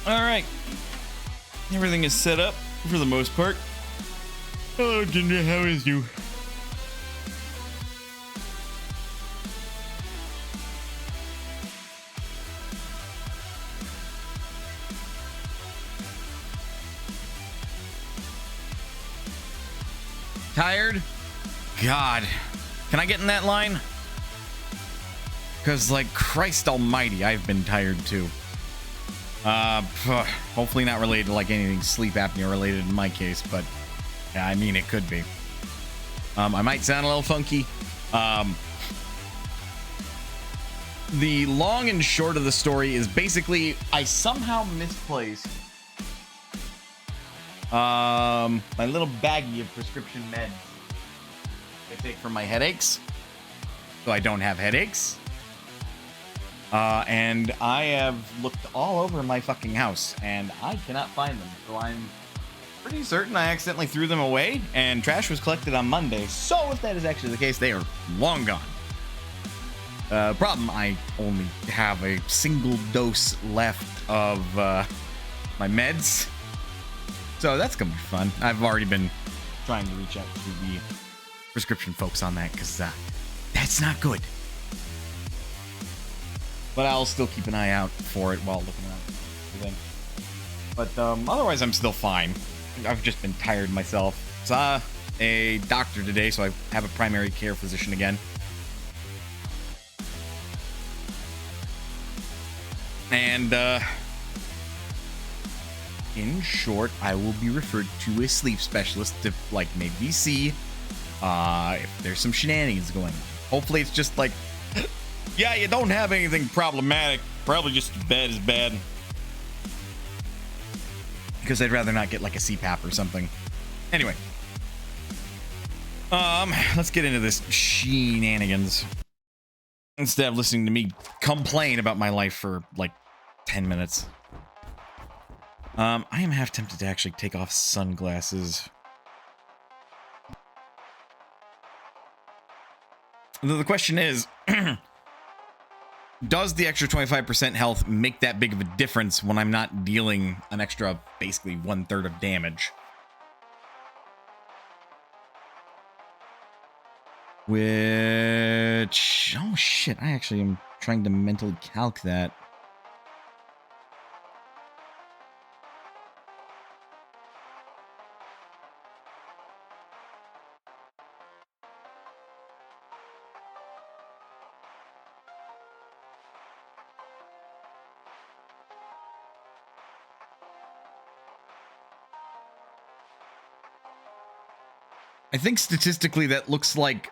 All right. Everything is set up for the most part. Hello, Ginger. How is you? Tired? God. Can I get in that line? Because, like, Christ almighty, I've been tired too. Hopefully not related to, like, anything sleep apnea related in my case, but yeah, I mean, it could be. I might sound a little funky. The long and short of the story is basically I somehow misplaced my little baggie of prescription meds I take for my headaches, so I don't have headaches. And I have looked all over my fucking house, and I cannot find them. So I'm pretty certain I accidentally threw them away, and trash was collected on Monday. So if that is actually the case, they are long gone. Problem, I only have a single dose left of my meds. So that's gonna be fun. I've already been trying to reach out to the prescription folks on that, because that's not good. But I'll still keep an eye out for it while looking around for them. But otherwise, I'm still fine. I've just been tired myself. Saw a doctor today, so I have a primary care physician again. And in short, I will be referred to a sleep specialist to, like, maybe see if there's some shenanigans going on. Hopefully it's just like, yeah, you don't have anything problematic. Probably just your bed is bad. Because I'd rather not get like a CPAP or something. Anyway. Let's get into this shenanigans. Instead of listening to me complain about my life for like 10 minutes. I am half tempted to actually take off sunglasses. The question is, does the extra 25% health make that big of a difference when I'm not dealing an extra, basically 1/3 of damage? Which, oh shit, I actually am trying to mentally calc that. I think statistically that looks like,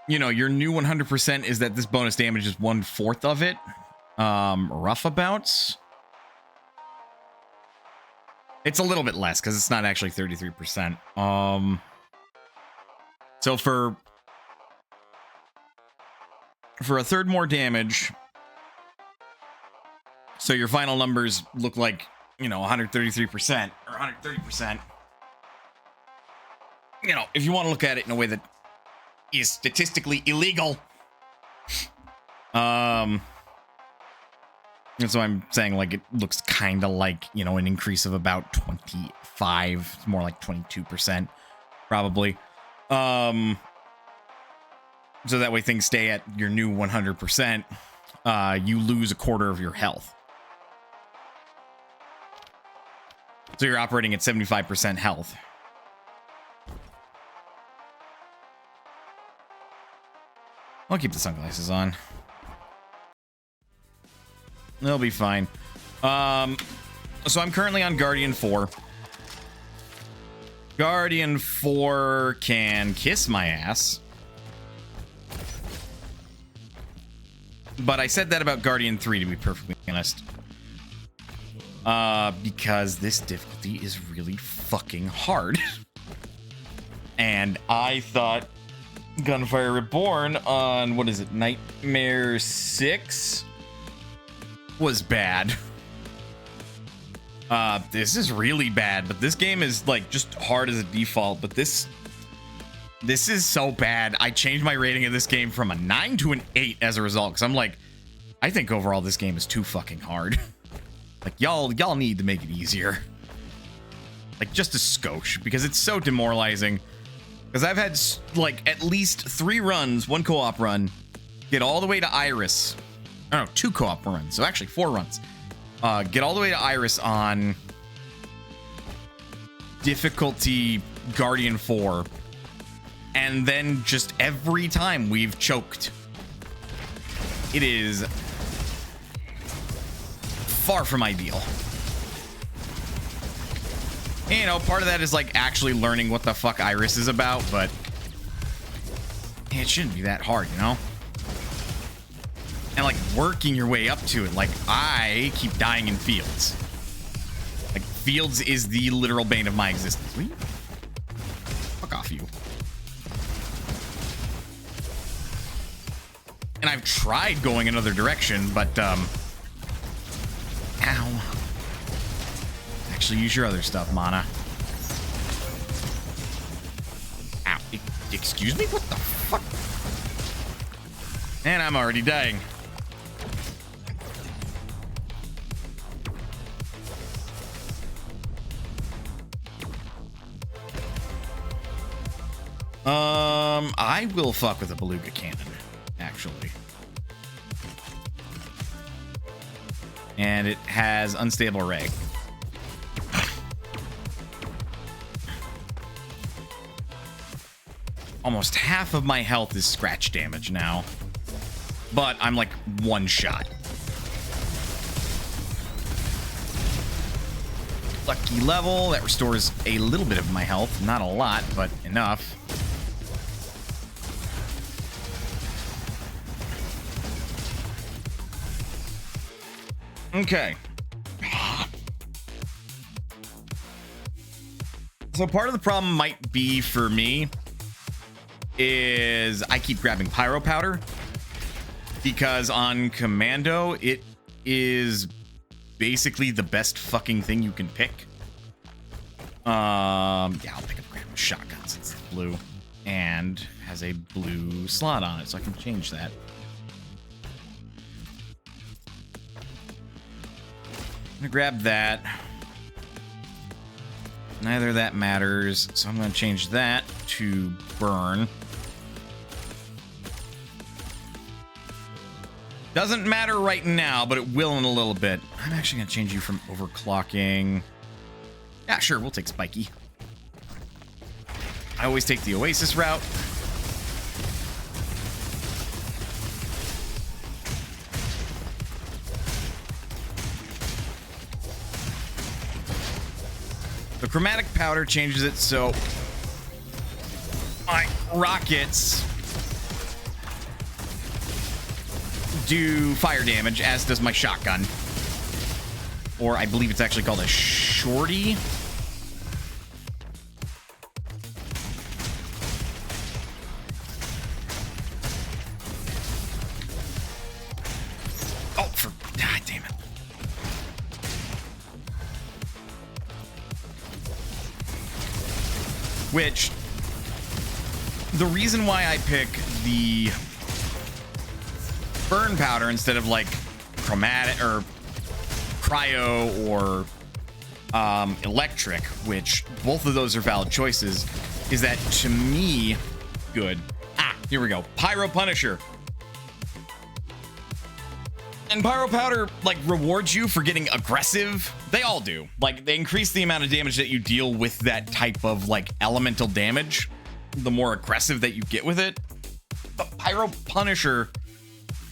you know, your new 100% is that this bonus damage is 1/4 of it. Rough abouts. It's a little bit less because it's not actually 33%. So for a third more damage, so your final numbers look like, you know, 133% or 130%. You know, if you want to look at it in a way that is statistically illegal. And so I'm saying, like, it looks kind of like, you know, an increase of about 25, more like 22%, probably. So that way things stay at your new 100%. You lose 1/4 of your health. So you're operating at 75% health. I'll keep the sunglasses on. They'll be fine. So I'm currently on Guardian 4. Guardian 4 can kiss my ass. But I said that about Guardian 3, to be perfectly honest. Because this difficulty is really fucking hard. And I thought Gunfire Reborn on, what is it, Nightmare 6 was bad. This is really bad, but this game is like just hard as a default, but this is so bad. I changed my rating of this game from a 9 to an 8 as a result, because I'm like, I think overall this game is too fucking hard. Like, y'all need to make it easier. Like, just a skosh, because it's so demoralizing. Because I've had, like, at least 3 runs, 1 co-op run, get all the way to Iris. I don't know, 2 co-op runs, so actually 4 runs. Get all the way to Iris on difficulty Guardian 4. And then just every time we've choked. It is far from ideal. And, you know, part of that is like actually learning what the fuck Iris is about, but it shouldn't be that hard, you know? And like working your way up to it. Like, I keep dying in fields. Like, fields is the literal bane of my existence. Will you? Fuck off, you. And I've tried going another direction, but ow. Actually, use your other stuff, Mana. Ow. Excuse me? What the fuck? And I'm already dying. I will fuck with a beluga cannon, actually. And it has unstable ray. Almost half of my health is scratch damage now. But I'm like 1 shot. Lucky level. That restores a little bit of my health. Not a lot, but enough. Okay. So part of the problem might be for me is I keep grabbing pyro powder because on commando it is basically the best fucking thing you can pick. Yeah, I'll pick up a shotgun since it's blue and has a blue slot on it, so I can change that. I'm gonna grab that. Neither of that matters, so I'm gonna change that to burn. Doesn't matter right now, but it will in a little bit. I'm actually gonna change you from overclocking. Yeah, sure, we'll take spiky. I always take the Oasis route. The chromatic powder changes it so my rockets do fire damage, as does my shotgun. Or I believe it's actually called a shorty. Oh, God damn it. Which, the reason why I pick the burn powder instead of like chromatic or cryo or electric, which both of those are valid choices, is that to me, good. Here we go. Pyro Punisher. And pyro powder like rewards you for getting aggressive. They all do. Like, they increase the amount of damage that you deal with that type of like elemental damage, the more aggressive that you get with it. But pyro punisher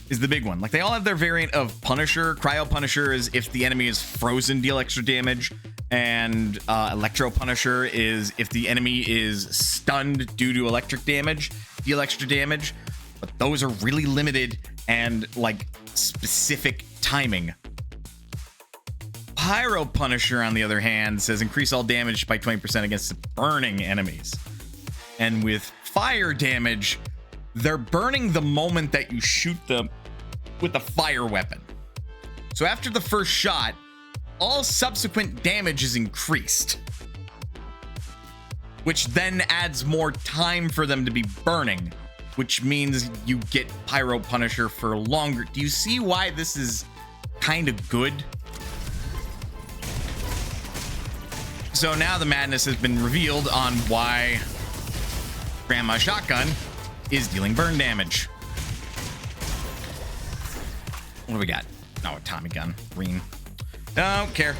is the big one. Like, they all have their variant of punisher. Cryo punisher is if the enemy is frozen, deal extra damage, and electro punisher is if the enemy is stunned due to electric damage, deal extra damage. But those are really limited and like specific timing. Pyro Punisher, on the other hand, says increase all damage by 20% against burning enemies. And with fire damage, they're burning the moment that you shoot them with a fire weapon. So after the first shot, all subsequent damage is increased, which then adds more time for them to be burning, which means you get Pyro Punisher for longer. Do you see why this is kind of good? So now the madness has been revealed on why Grandma's shotgun is dealing burn damage. What do we got? Oh, a Tommy gun. Green. Don't care.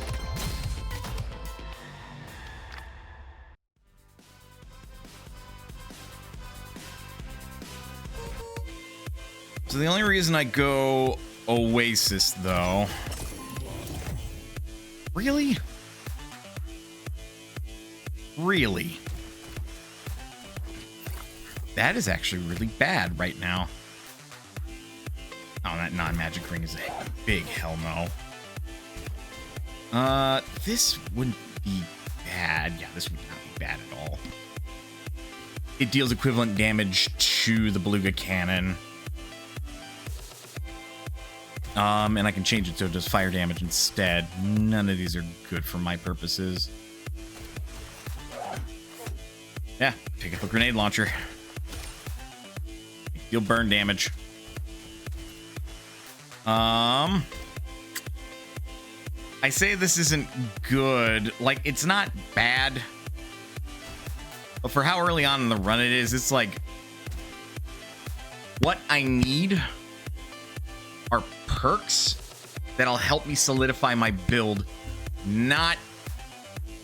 So the only reason I go Oasis, though... Really? Really? That is actually really bad right now. Oh, that non-magic ring is a big hell no. This wouldn't be bad. Yeah, this would not be bad at all. It deals equivalent damage to the beluga cannon. And I can change it so it does fire damage instead. None of these are good for my purposes. Yeah, pick up a grenade launcher. Deal burn damage. I say this isn't good. Like, it's not bad. But for how early on in the run it is, it's like... What I need are perks that'll help me solidify my build, not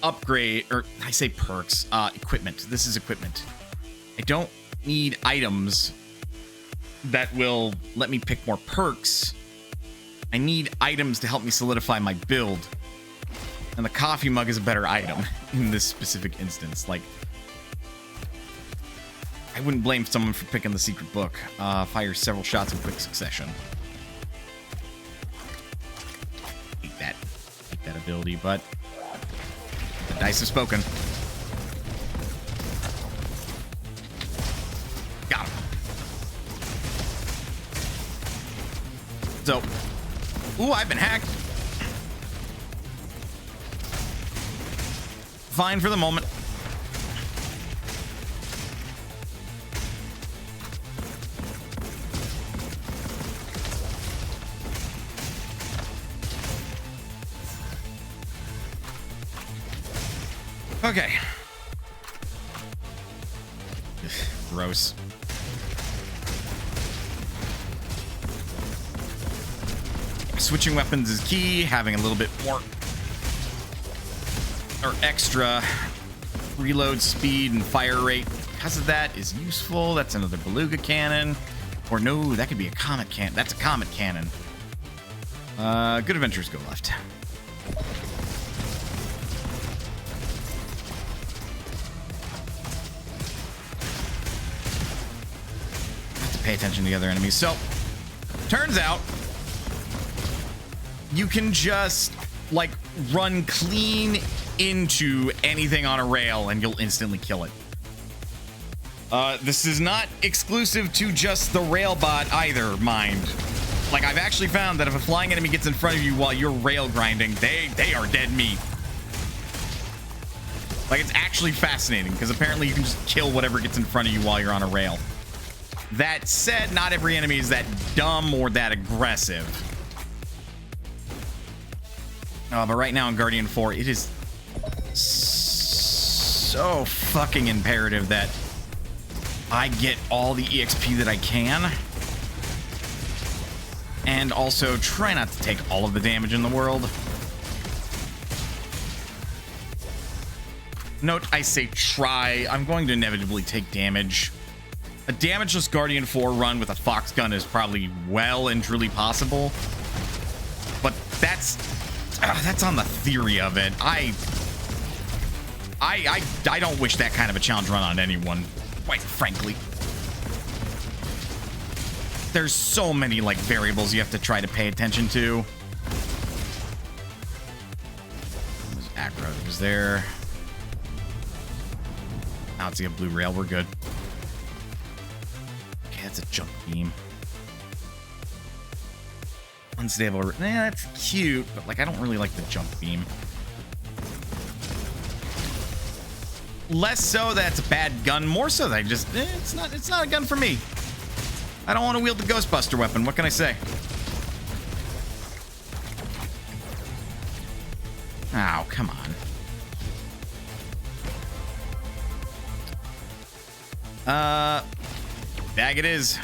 upgrade, or I say perks, equipment. This is equipment. I don't need items that will let me pick more perks. I need items to help me solidify my build. And the coffee mug is a better item in this specific instance. Like, I wouldn't blame someone for picking the secret book. Fires several shots in quick succession. Hate that ability, but the dice have spoken. Got him. So, ooh, I've been hacked. Fine for the moment. Okay. Gross. Switching weapons is key. Having a little bit more or extra reload speed and fire rate because of that is useful. That's another beluga cannon. Or no, that could be a comet cannon. That's a comet cannon. Good adventures go left. Pay attention to the other enemies. So, turns out you can just like run clean into anything on a rail and you'll instantly kill it. This is not exclusive to just the rail bot either, mind. Like, I've actually found that if a flying enemy gets in front of you while you're rail grinding, they are dead meat. Like, it's actually fascinating because apparently you can just kill whatever gets in front of you while you're on a rail. That said, not every enemy is that dumb or that aggressive. But right now in Guardian 4, it is so fucking imperative that I get all the EXP that I can. And also try not to take all of the damage in the world. Note, I say try. I'm going to inevitably take damage. A damageless Guardian 4 run with a Fox gun is probably well and truly possible. But that's on the theory of it. I don't wish that kind of a challenge run on anyone, quite frankly. There's so many like variables you have to try to pay attention to. There's aggro. There's there. Now it's a blue rail. We're good. That's a jump beam. Unstable. That's cute, but like I don't really like the jump beam. Less so that it's a bad gun, more so that I just it's not a gun for me. I don't want to wield the Ghostbuster weapon. What can I say? Oh, come on. Bag it is.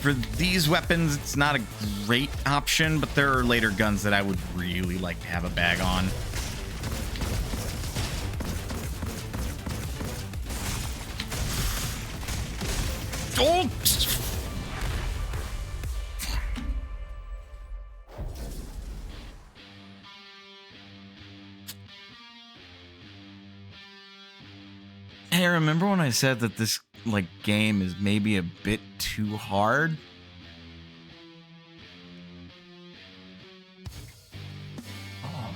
For these weapons, it's not a great option, but there are later guns that I would really like to have a bag on. Oh! Hey, remember when I said that this game is maybe a bit too hard? Oh.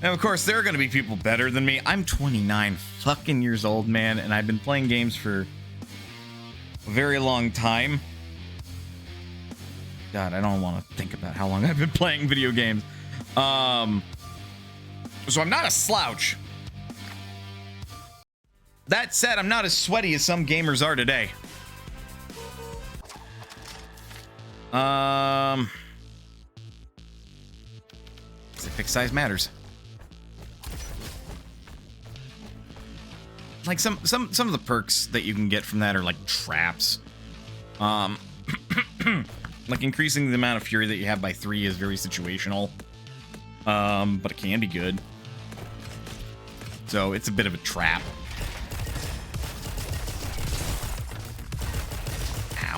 And of course, there are going to be people better than me. I'm 29 fucking years old, man, and I've been playing games for a very long time. God, I don't want to think about how long I've been playing video games. So I'm not a slouch. That said, I'm not as sweaty as some gamers are today. Pick size matters. Like some of the perks that you can get from that are like traps. Like increasing the amount of fury that you have by 3 is very situational. But it can be good. So it's a bit of a trap.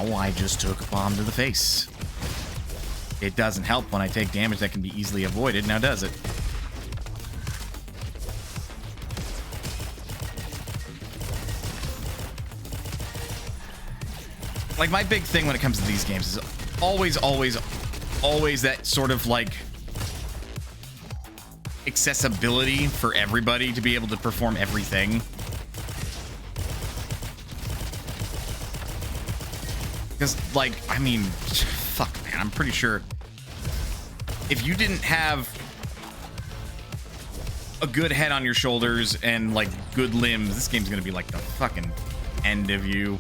Ow, I just took a bomb to the face. It doesn't help when I take damage that can be easily avoided, now does it? Like, my big thing when it comes to these games is always that sort of like accessibility for everybody to be able to perform everything. Because, like, I mean, fuck, man, I'm pretty sure if you didn't have a good head on your shoulders and, like, good limbs, this game's gonna be like the fucking end of you.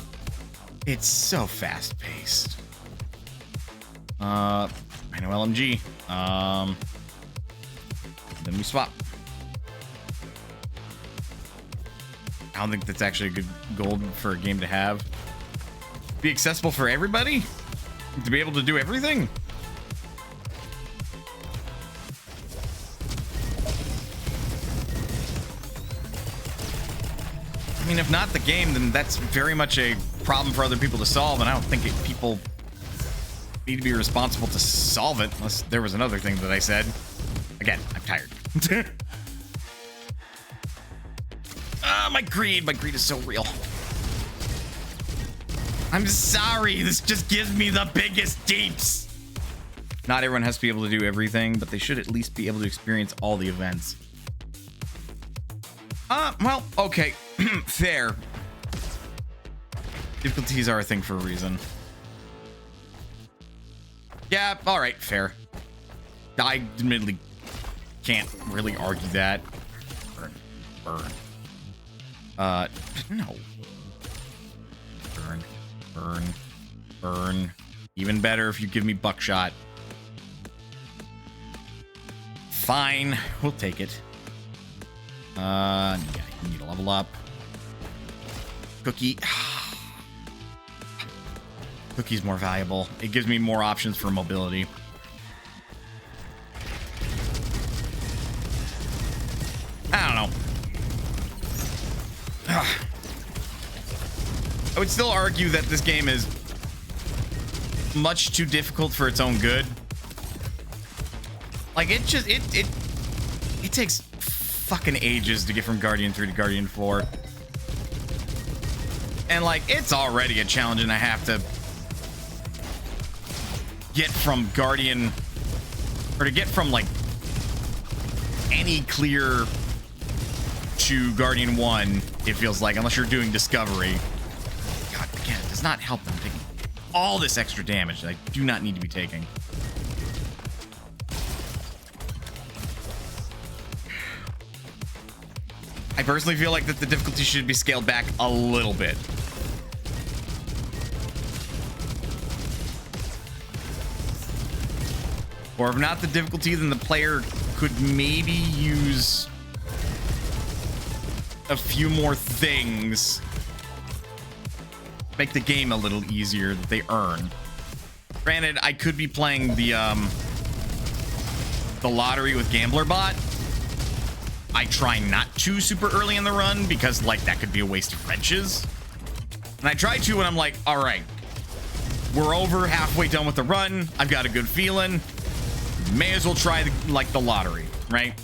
It's so fast-paced. I know LMG. Then we swap. I don't think that's actually a good goal for a game to have. Be accessible for everybody? To be able to do everything? I mean, if not the game, then that's very much a problem for other people to solve, and I don't think people need to be responsible to solve it, unless there was another thing that I said. Again, I'm tired. My greed is so real. I'm sorry, this just gives me the biggest deeps. Not everyone has to be able to do everything, but they should at least be able to experience all the events. Well, okay. Fair. Difficulties are a thing for a reason. Yeah, alright, fair. I admittedly can't really argue that. Burn. Burn. No. Burn. Burn. Burn. Even better if you give me buckshot. Fine. We'll take it. Yeah, you need to level up. Cookie. Cookie's more valuable. It gives me more options for mobility. I don't know. I would still argue that this game is much too difficult for its own good. Like, it takes fucking ages to get from Guardian 3 to Guardian 4. And, like, it's already a challenge, and I have to get from Guardian, or to get from, like, any clear to Guardian 1, it feels like, unless you're doing Discovery. God, again, it does not help them taking all this extra damage that I do not need to be taking. I personally feel like that the difficulty should be scaled back a little bit. Or if not the difficulty, then the player could maybe use a few more things make the game a little easier that they earn. Granted, I could be playing the lottery with Gambler Bot. I try not to super early in the run because like that could be a waste of wrenches. And I try to, and I'm like, all right, we're over halfway done with the run. I've got a good feeling. May as well try the lottery, right?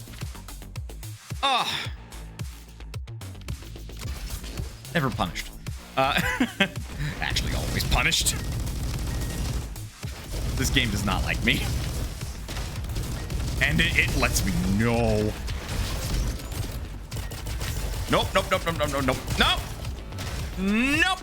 Oh, never punished. Actually, always punished. This game does not like me, and it lets me know. Nope, nope, nope, nope, nope, nope, nope, nope, nope.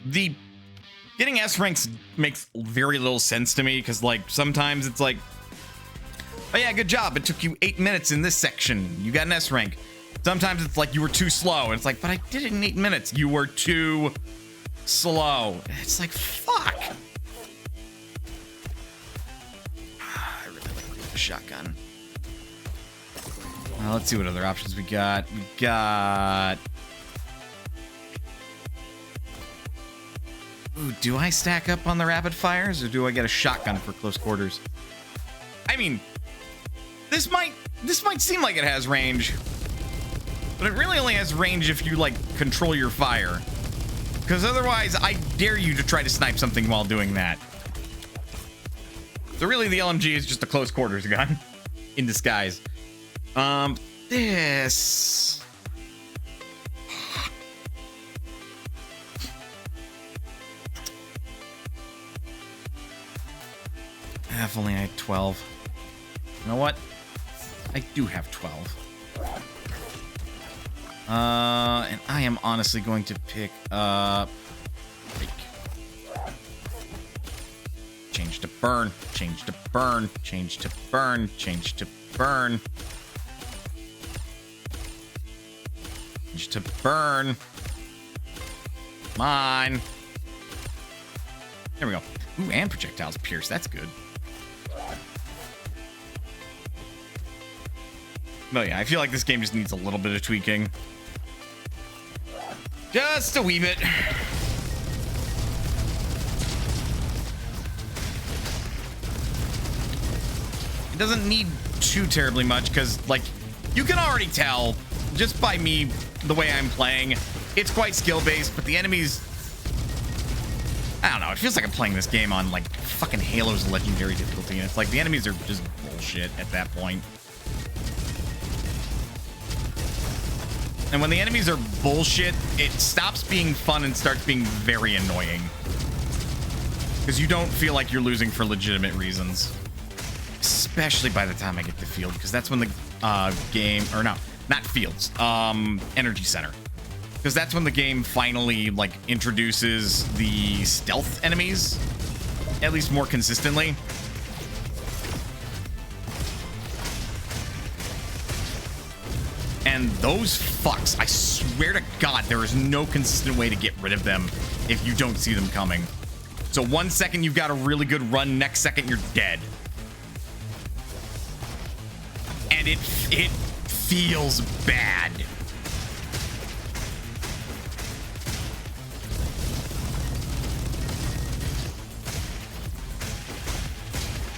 The getting S ranks makes very little sense to me because like sometimes it's like, oh yeah, good job, it took you 8 minutes in this section, you got an S rank. Sometimes it's like you were too slow, and it's like, but I did it in 8 minutes. You were too slow. It's like, fuck. I really like the shotgun. Well, let's see what other options we got. We got... Ooh, do I stack up on the rapid fires, or do I get a shotgun for close quarters? I mean, this might seem like it has range, but it really only has range if you like control your fire, because otherwise I dare you to try to snipe something while doing that. So really the LMG is just a close quarters gun in disguise. This if only I had 12. You know what? I do have 12. And I am honestly going to pick up break. Change to burn, change to burn, change to burn, change to burn. Change to burn. Come on. There we go. Ooh, and projectiles pierce. That's good. But yeah, I feel like this game just needs a little bit of tweaking. Just a wee bit. It doesn't need too terribly much because, like, you can already tell just by me, the way I'm playing, it's quite skill-based, but the enemies... I don't know, it feels like I'm playing this game on, like, fucking Halo's legendary difficulty, and it's like the enemies are just bullshit at that point. And when the enemies are bullshit, it stops being fun and starts being very annoying. Because you don't feel like you're losing for legitimate reasons. Especially by the time I get to field, because that's when the game... Or no, not fields. Energy center. Because that's when the game finally, like, introduces the stealth enemies. At least more consistently. And those fucks, I swear to God, there is no consistent way to get rid of them if you don't see them coming. So 1 second you've got a really good run, next second you're dead. And it feels bad.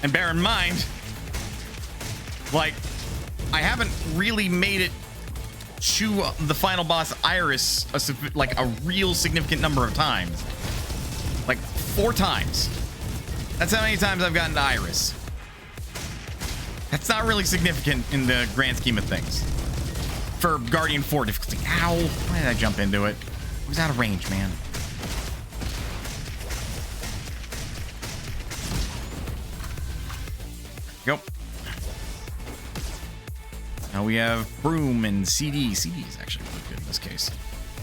And bear in mind, like, I haven't really made it to the final boss Iris like a real significant number of times. Like 4 times. That's how many times I've gotten to Iris. That's not really significant in the grand scheme of things. For Guardian 4 difficulty. Ow! Why did I jump into it? It was out of range, man. Go. Now we have Broom and CD. CD is actually really good in this case.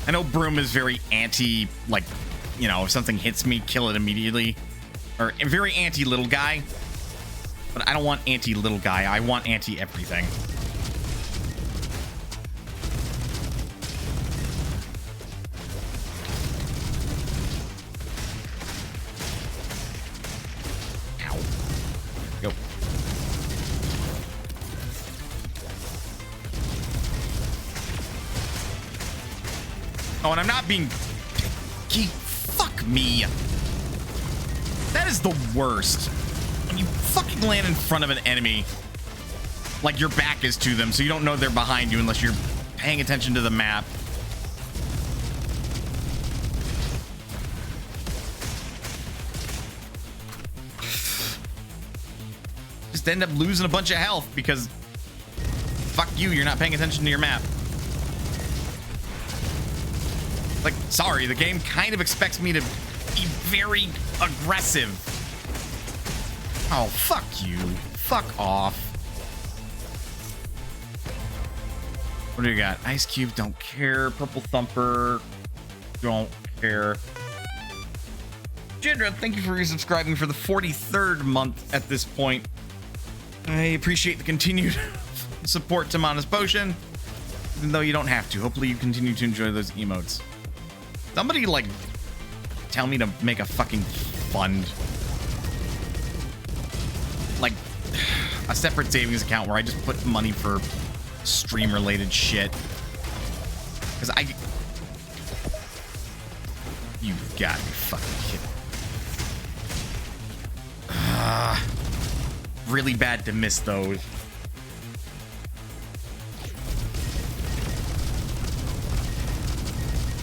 I know Broom is very anti, like, you know, if something hits me, kill it immediately. Or very anti-little guy. But I don't want anti-little guy. I want anti-everything. Oh, and I'm not being picky. Fuck me. That is the worst. When you fucking land in front of an enemy, like your back is to them, so you don't know they're behind you unless you're paying attention to the map. Just end up losing a bunch of health because fuck you, you're not paying attention to your map. Like, sorry, the game kind of expects me to be very aggressive. Oh, fuck you. Fuck off. What do you got? Ice Cube, don't care. Purple Thumper, don't care. Jindra, thank you for resubscribing for the 43rd month at this point. I appreciate the continued support to Mana's Potion, even though you don't have to. Hopefully you continue to enjoy those emotes. Somebody, like, tell me to make a fucking fund. Like, a separate savings account where I just put money for stream-related shit. Because you've got to be fucking kidding. Really bad to miss those.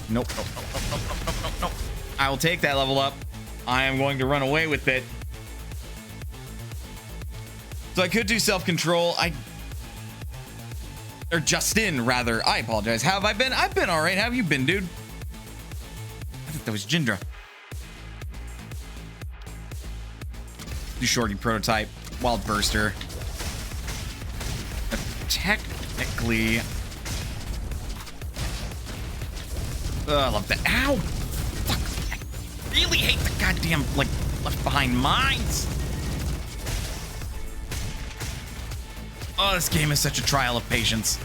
Nope, nope, nope, nope, nope, nope, nope, nope. I will take that level up. I am going to run away with it. So I could do self-control. Or Justin, rather. I apologize. How have I been? I've been all right. How have you been, dude? I think that was Jindra. Do shorty prototype. Wild Burster. Technically... I love that. Ow! Fuck. I really hate the goddamn, like, left behind mines. Oh, this game is such a trial of patience.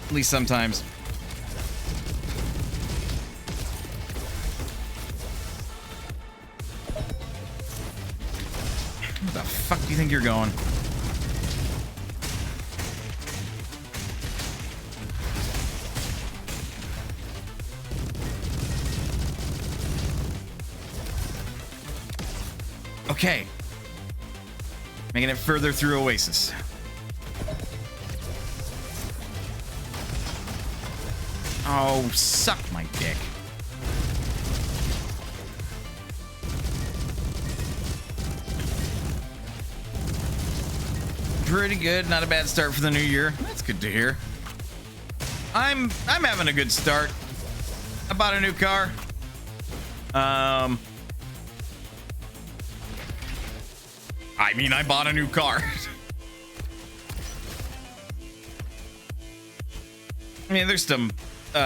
At least sometimes. Where the fuck do you think you're going? Okay. Making it further through Oasis. Oh, suck my dick. Pretty good. Not a bad start for the new year. That's good to hear. I'm having a good start. I bought a new car. I mean, I bought a new car. I mean, there's some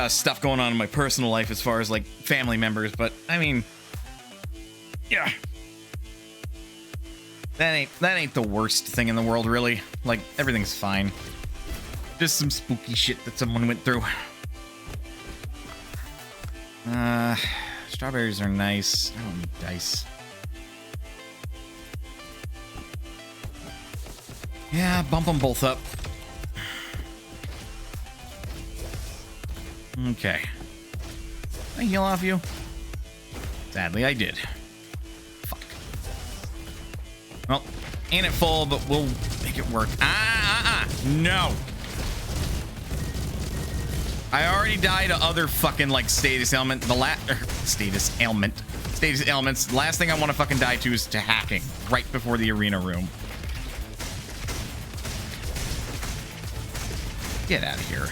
stuff going on in my personal life as far as like family members, but I mean, yeah, that ain't the worst thing in the world, really. Like, everything's fine. Just some spooky shit that someone went through. Strawberries are nice. I don't need dice. Yeah, bump them both up. Okay. Can I heal off you? Sadly, I did. Fuck. Well, ain't it full, but we'll make it work. No. I already died to other fucking, like, status ailment. Status ailments. The last thing I want to fucking die to is to hacking right before the arena room. Get out of here.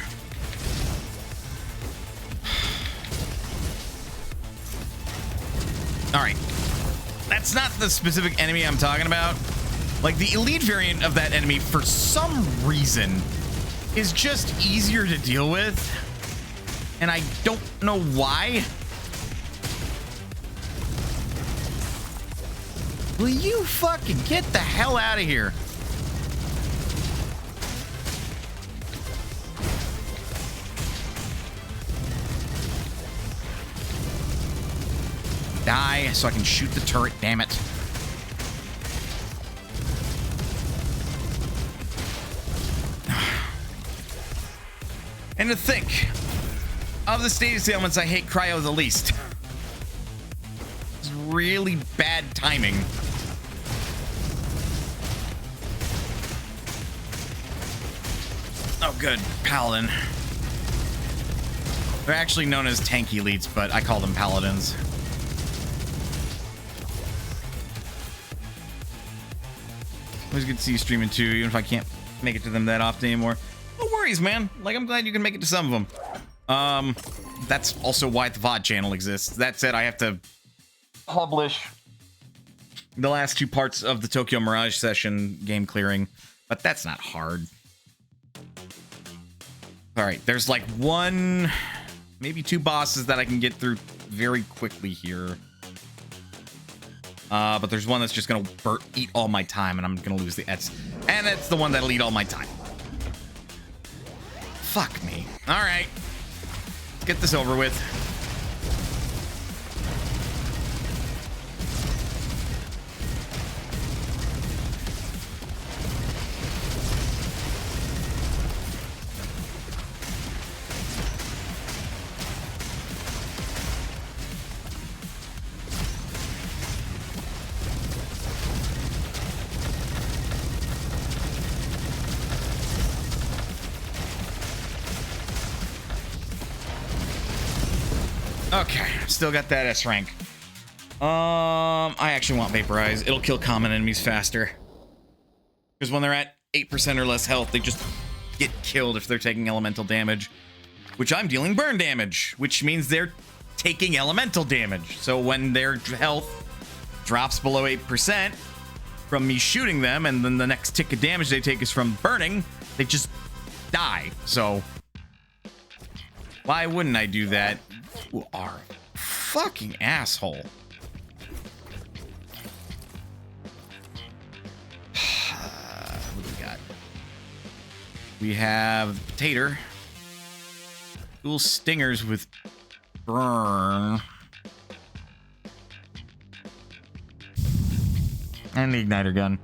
All right. That's not the specific enemy I'm talking about. Like, the elite variant of that enemy, for some reason, is just easier to deal with. And I don't know why. Will you fucking get the hell out of here? Die so I can shoot the turret, damn it. And to think, Of the status ailments, I hate cryo the least. It's really bad timing. Oh, good. Paladin. They're actually known as tank elites, but I call them paladins. Always good to see you streaming too, even if I can't make it to them that often anymore. No worries, man. Like, I'm glad you can make it to some of them. That's also why the VOD channel exists. That said, I have to publish the last 2 parts of the Tokyo Mirage session game clearing, but that's not hard. All right, there's like 1, maybe 2 bosses that I can get through very quickly here. But there's one that's just gonna eat all my time, and I'm gonna lose the Ets. And it's the one that'll eat all my time. Fuck me. All right, let's get this over with. Okay, still got that S rank. I actually want Vaporize. It'll kill common enemies faster. Because when they're at 8% or less health, they just get killed if they're taking elemental damage. Which I'm dealing burn damage, which means they're taking elemental damage. So when their health drops below 8% from me shooting them, and then the next tick of damage they take is from burning, they just die. So why wouldn't I do that? You are a fucking asshole. What do we got? We have Potato. Dual stingers with burn. And the igniter gun.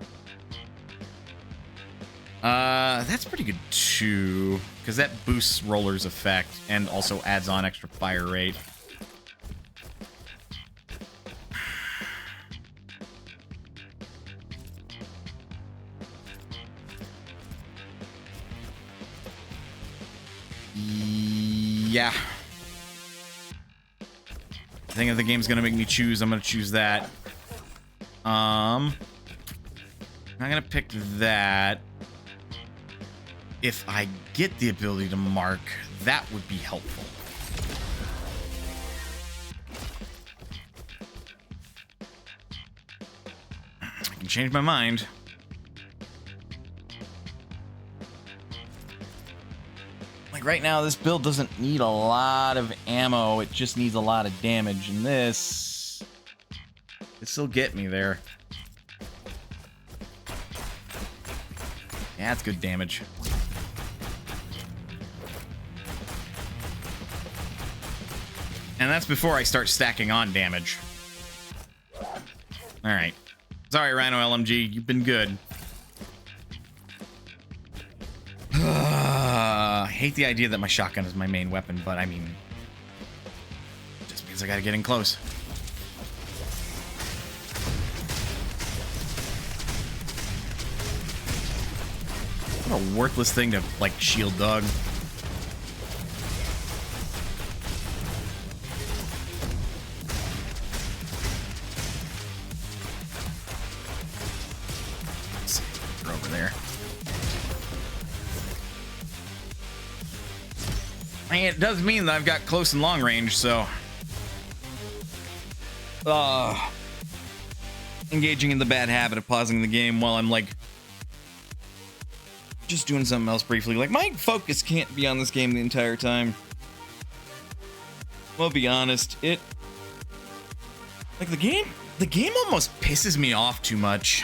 That's pretty good too, because that boosts Roller's effect and also adds on extra fire rate. Yeah. I think if the game's gonna make me choose, I'm gonna choose that. I'm gonna pick that. If I get the ability to mark, that would be helpful. I can change my mind. Like right now, this build doesn't need a lot of ammo. It just needs a lot of damage. And this will get me there. Yeah, that's good damage. And that's before I start stacking on damage. Alright. Sorry, Rhino LMG. You've been good. I hate the idea that my shotgun is my main weapon, but I mean... just means I gotta get in close. What a worthless thing to, like, shield dog. Over there. And it does mean that I've got close and long range, so engaging in the bad habit of pausing the game while I'm like just doing something else briefly. Like, my focus can't be on this game the entire time. Well, be honest, like the game almost pisses me off too much.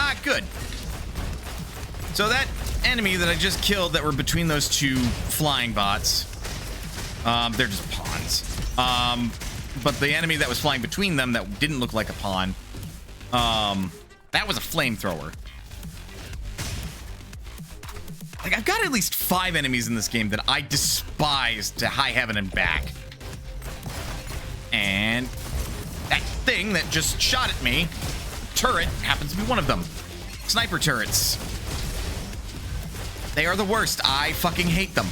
Ah, good. So that enemy that I just killed that were between those 2 flying bots, they're just pawns. But the enemy that was flying between them that didn't look like a pawn, that was a flamethrower. Like, I've got at least 5 enemies in this game that I despise to high heaven and back. And that thing that just shot at me, turret, happens to be one of them. Sniper turrets. They are the worst. I fucking hate them.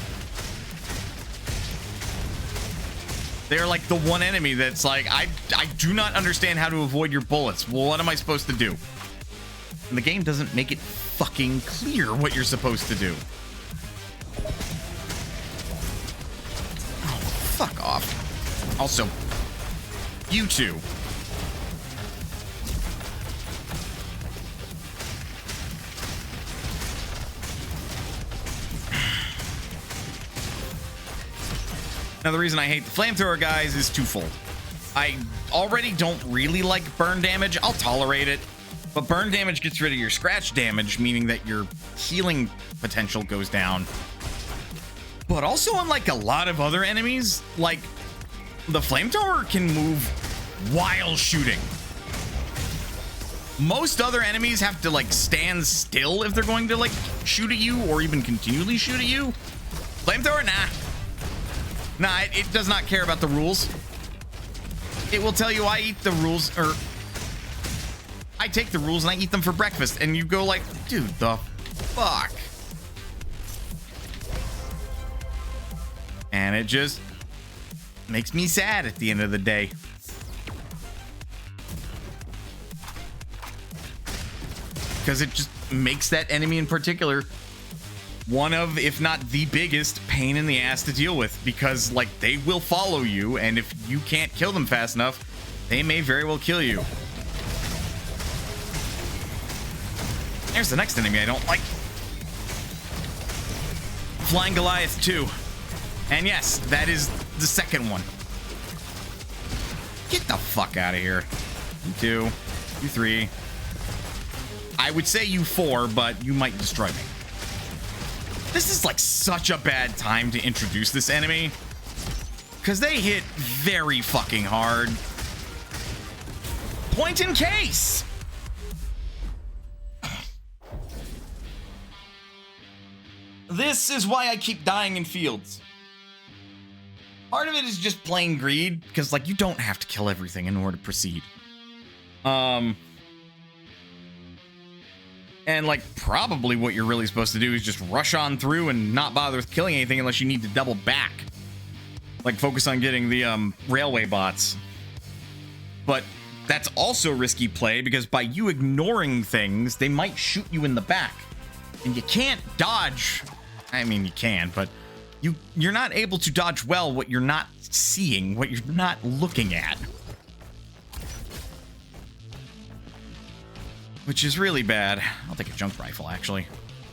They're like the one enemy that's like, I do not understand how to avoid your bullets. Well, what am I supposed to do? And the game doesn't make it fucking clear what you're supposed to do. Oh, fuck off. Also, you two. Now, the reason I hate the flamethrower guys is twofold. I already don't really like burn damage. I'll tolerate it. But burn damage gets rid of your scratch damage, meaning that your healing potential goes down. But also, unlike a lot of other enemies, like, the flamethrower can move while shooting. Most other enemies have to, like, stand still if they're going to, like, shoot at you or even continually shoot at you. Flamethrower, nah. Nah, it does not care about the rules. It will tell you I eat the rules, or I take the rules and I eat them for breakfast. And you go like, dude, the fuck? And it just makes me sad at the end of the day. Because it just makes that enemy in particular one of, if not the biggest, pain in the ass to deal with, because, like, they will follow you, and if you can't kill them fast enough, they may very well kill you. There's the next enemy I don't like. Flying Goliath 2. And yes, that is the second one. Get the fuck out of here. You 2, you 3. I would say you 4, but you might destroy me. This is like such a bad time to introduce this enemy, because they hit very fucking hard. Point in case. This is why I keep dying in fields. Part of it is just plain greed, because, like, you don't have to kill everything in order to proceed. And, like, probably what you're really supposed to do is just rush on through and not bother with killing anything unless you need to double back. Like, focus on getting the railway bots. But that's also risky play, because by you ignoring things, they might shoot you in the back. And you can't dodge. I mean, you can, but you're not able to dodge well what you're not seeing, what you're not looking at. Which is really bad. I'll take a junk rifle, actually.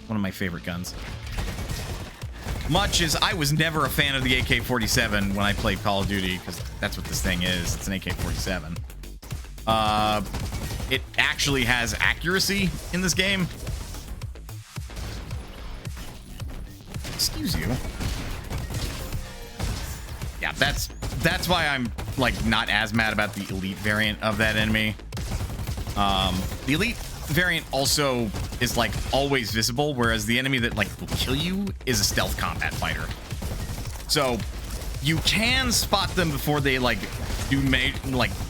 One of my favorite guns. Much as I was never a fan of the AK-47 when I played Call of Duty, because that's what this thing is. It's an AK-47. It actually has accuracy in this game. Excuse you. Yeah, that's why I'm, like, not as mad about the elite variant of that enemy. The elite variant also is, like, always visible, whereas the enemy that, like, will kill you is a stealth combat fighter. So you can spot them before they, like, do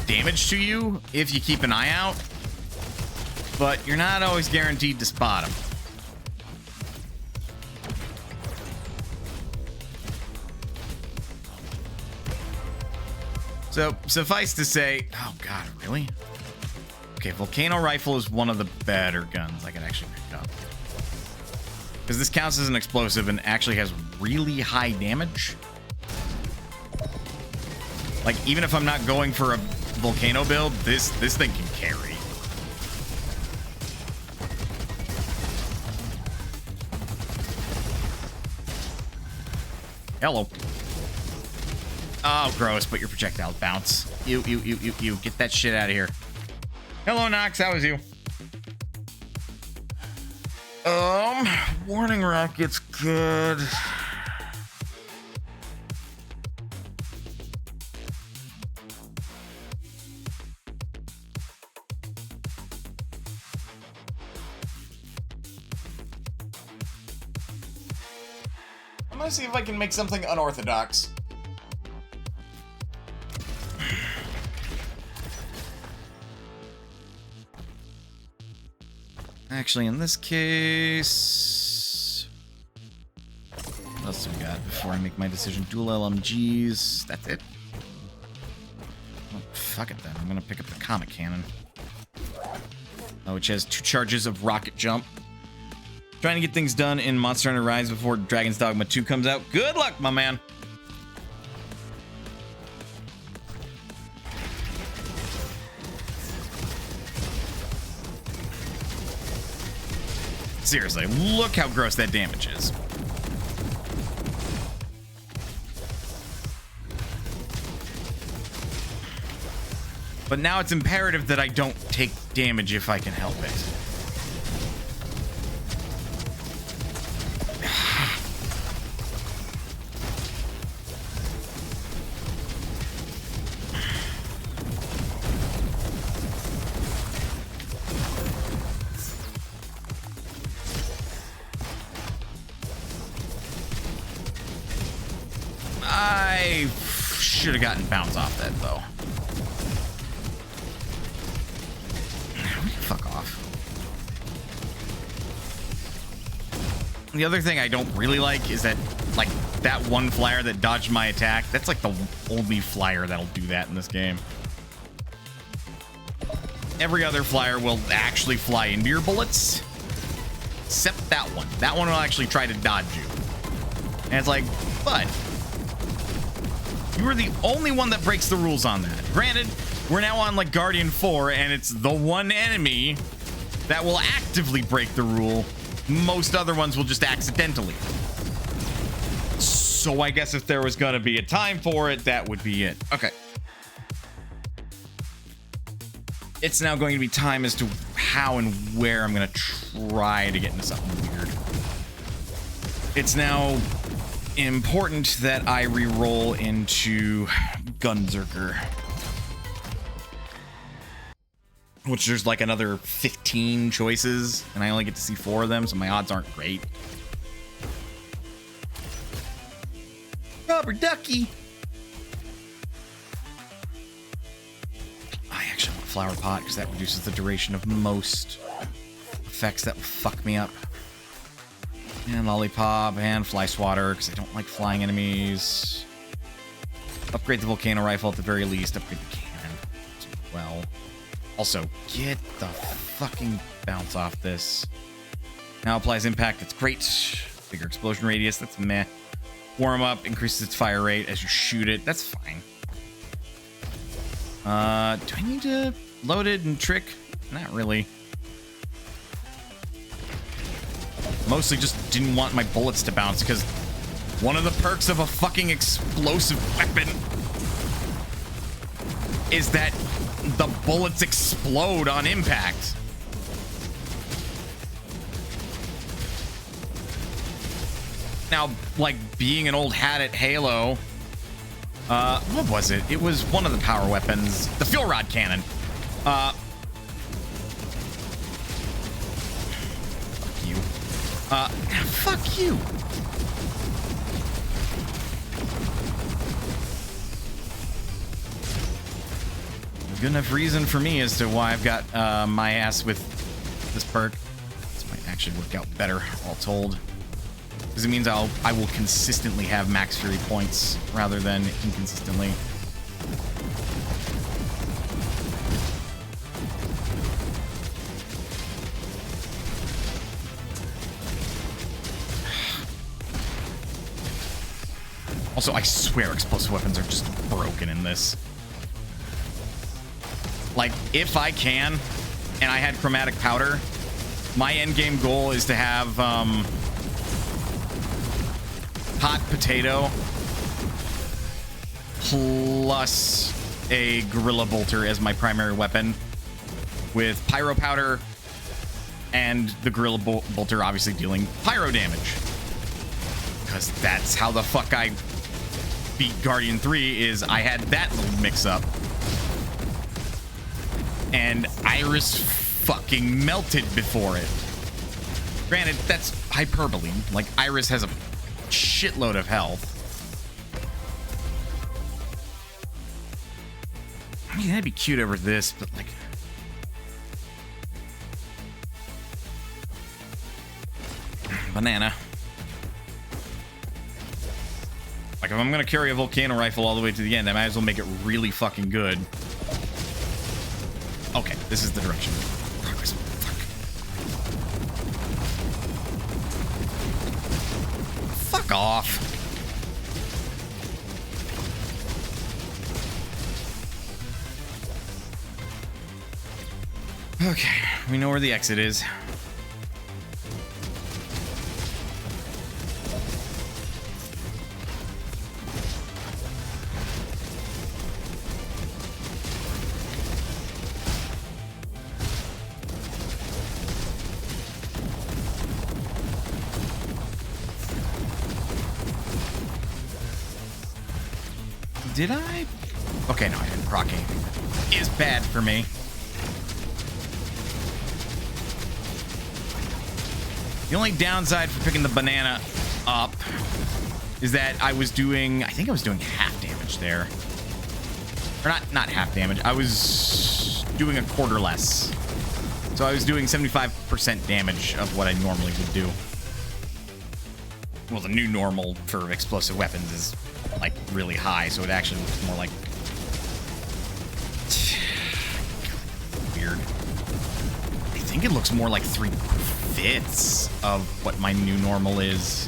damage to you if you keep an eye out, but you're not always guaranteed to spot them. So suffice to say, oh god, really? Okay, Volcano Rifle is one of the better guns I can actually pick up. Because this counts as an explosive and actually has really high damage. Like, even if I'm not going for a Volcano build, this thing can carry. Hello. Oh, gross, but your projectiles bounce. You. Get that shit out of here. Hello, Nox. How is you? Warning rocket's good. gonna see if I can make something unorthodox. Actually, in this case, what else do we got before I make my decision? Dual LMGs. That's it. Well, fuck it then. I'm gonna pick up the comet cannon, which has 2 charges of rocket jump. Trying to get things done in Monster Hunter Rise before Dragon's Dogma 2 comes out. Good luck, my man. Seriously, look how gross that damage is. But now it's imperative that I don't take damage if I can help it. I should have gotten bounce off that, though. Fuck off. The other thing I don't really like is that, like, that one flyer that dodged my attack, that's like the only flyer that'll do that in this game. Every other flyer will actually fly into your bullets, except that one. That one will actually try to dodge you. And it's like, bud, you are the only one that breaks the rules on that. Granted, we're now on like Guardian 4, and it's the one enemy that will actively break the rule. Most other ones will just accidentally. So I guess if there was gonna be a time for it, that would be it. Okay. It's now going to be time as to how and where I'm gonna try to get into something weird. It's now important that I re-roll into Gunzerker, which there's like another 15 choices, and I only get to see 4 of them, so my odds aren't great. Rubber ducky. I actually want flower pot because that reduces the duration of most effects that will fuck me up. And lollipop and fly swatter because I don't like flying enemies. Upgrade the volcano rifle at the very least. Upgrade the cannon as well. Also, get the fucking bounce off this. Now applies impact. That's great. Bigger explosion radius. That's meh. Warm up increases its fire rate as you shoot it. That's fine. Do I need to load it and trick? Not really. Mostly just didn't want my bullets to bounce because one of the perks of a fucking explosive weapon is that the bullets explode on impact. Now, like being an old hat at Halo, what was it? It was one of the power weapons, the fuel rod cannon. Fuck you. Fuck you. Good enough reason for me as to why I've got my ass with this perk. This might actually work out better, all told, because it means I will consistently have max fury points rather than inconsistently. Also, I swear explosive weapons are just broken in this. Like, if I can, and I had chromatic powder, my endgame goal is to have hot potato plus a gorilla bolter as my primary weapon, with pyro powder and the gorilla bolter obviously dealing pyro damage, because that's how the fuck I beat Guardian 3, is I had that little mix-up. And Iris fucking melted before it. Granted, that's hyperbole. Like, Iris has a shitload of health. I mean, that'd be cute over this, but like... Banana. Like, if I'm gonna carry a volcano rifle all the way to the end, I might as well make it really fucking good. Okay, this is the direction. Progress. Fuck off. Okay, we know where the exit is. Did I? Okay, no, I didn't proc anything. Is bad for me. The only downside for picking the banana up is that I was doing, I think I was doing half damage there. Or not half damage. I was doing a quarter less. So I was doing 75% damage of what I normally would do. Well, the new normal for explosive weapons is like really high, so it actually looks more like weird. I think it looks more like 3/5 of what my new normal is.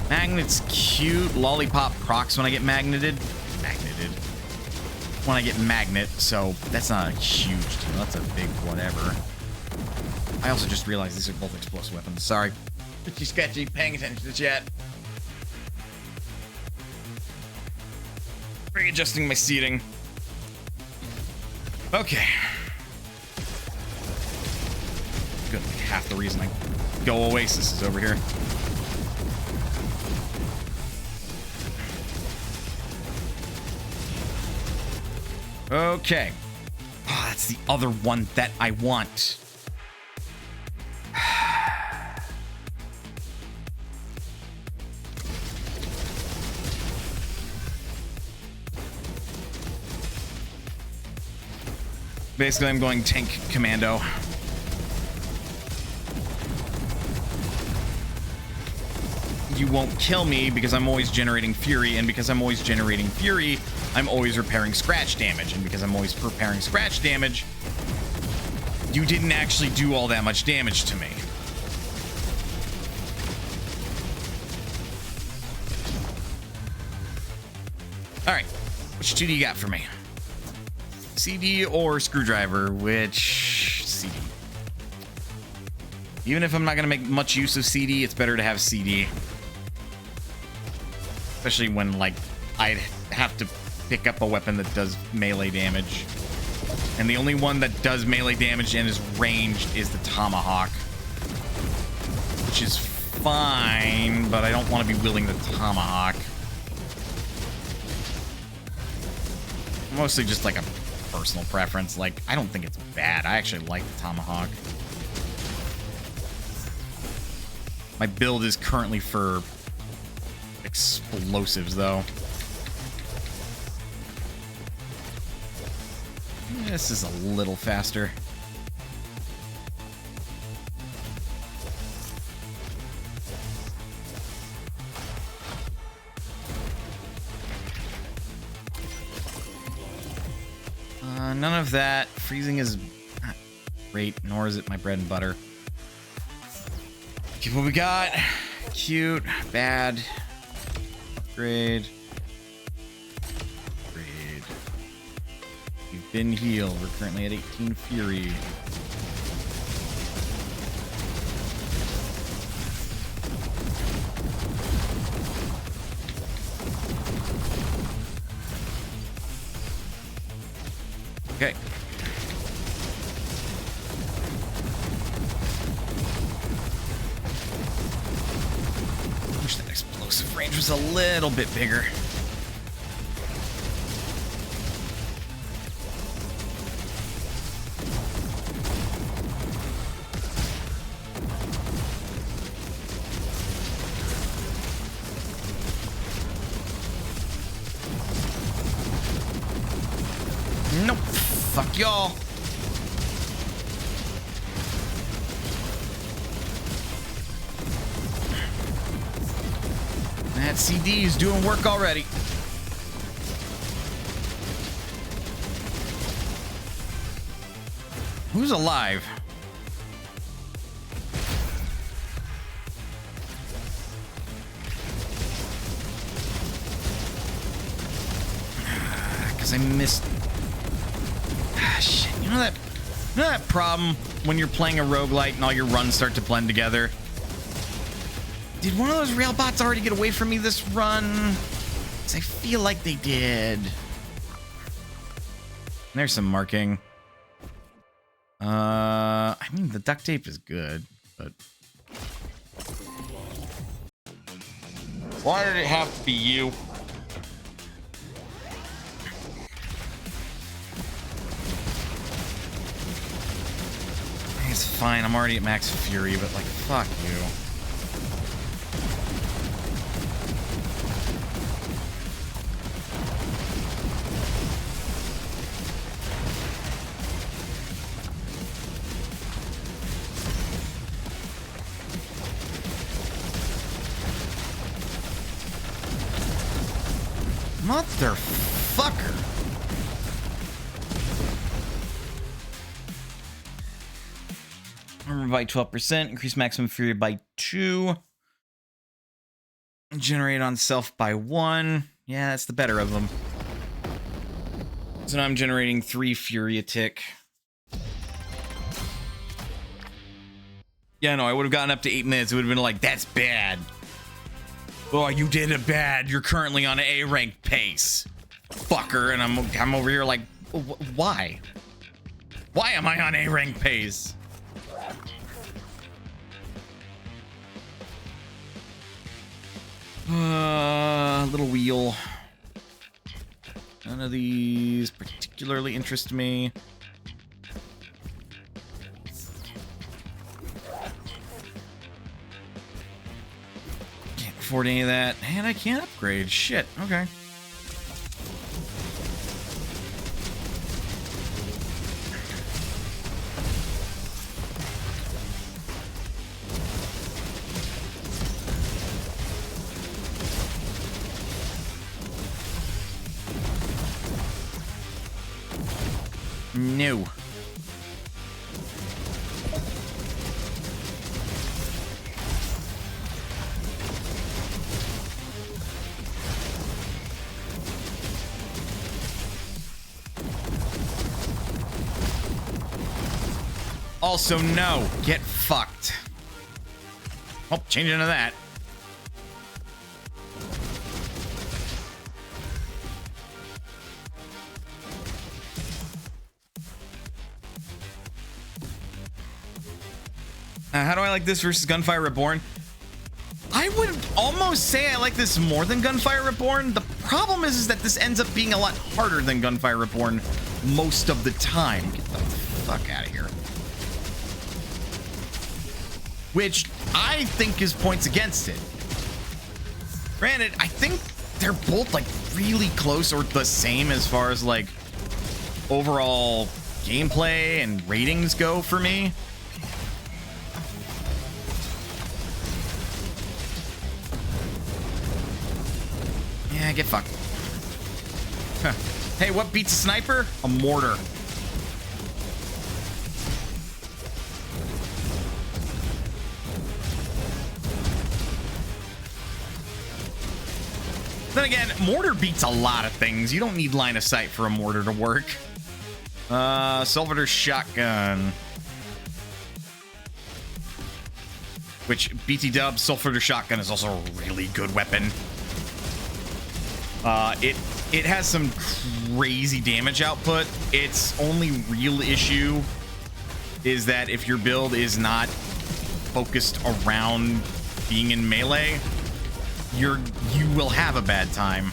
Magnet's cute. Lollipop procs when I get magneted. When I get magnet, so that's not a huge deal. That's a big whatever. I also just realized these are both explosive weapons. Sorry. Pretty sketchy. Paying attention to the chat. Readjusting my seating. Okay. Good. Like half the reason I go Oasis is over here. Okay. Oh, that's the other one that I want. Basically, I'm going tank commando. You won't kill me because I'm always generating fury, and because I'm always generating fury, I'm always repairing scratch damage, and because I'm always repairing scratch damage, you didn't actually do all that much damage to me. Alright, which two do you got for me? CD or screwdriver? Which CD? Even if I'm not going to make much use of CD, it's better to have CD. Especially when, like, I'd have to pick up a weapon that does melee damage. And the only one that does melee damage and is ranged is the tomahawk. Which is fine, but I don't want to be wielding the tomahawk. Mostly just like a personal preference. Like, I don't think it's bad. I actually like the tomahawk. My build is currently for explosives, though. This is a little faster. None of that. Freezing is not great, nor is it my bread and butter. Okay, what we got? Cute, bad, upgrade, upgrade. We've been healed. We're currently at 18 fury. Okay. Wish that explosive range was a little bit bigger. Fuck y'all. That CD is doing work already. Who's alive? Because I missed. Shit. You know that problem when you're playing a roguelite and all your runs start to blend together? Did one of those rail bots already get away from me this run? 'Cause I feel like they did. There's some marking. I mean, the duct tape is good, but why did it have to be you? It's fine. I'm already at max fury, but like, fuck you. Motherfucker. Armor by 12%. Increase maximum fury by 2. Generate on self by 1. Yeah, that's the better of them. So now I'm generating 3 fury a tick. Yeah, no, I would have gotten up to 8 minutes. It would have been like, that's bad. Oh, you did it bad. You're currently on an A rank pace, fucker. And I'm over here like, why? Why am I on A rank pace? Little wheel. None of these particularly interest me. Afford any of that, and I can't upgrade. Shit. Okay. No. Also, no. Get fucked. Oh, change into that. How do I like this versus Gunfire Reborn? I would almost say I like this more than Gunfire Reborn. The problem is that this ends up being a lot harder than Gunfire Reborn most of the time. Get the fuck out of here. Which I think is points against it. Granted, I think they're both like really close or the same as far as like overall gameplay and ratings go for me. Yeah, get fucked. Huh. Hey, what beats a sniper? A mortar. Then again, mortar beats a lot of things. You don't need line of sight for a mortar to work. Salvador shotgun. Which, BT dub, Salvador shotgun is also a really good weapon. It has some crazy damage output. Its only real issue is that if your build is not focused around being in melee, you will have a bad time.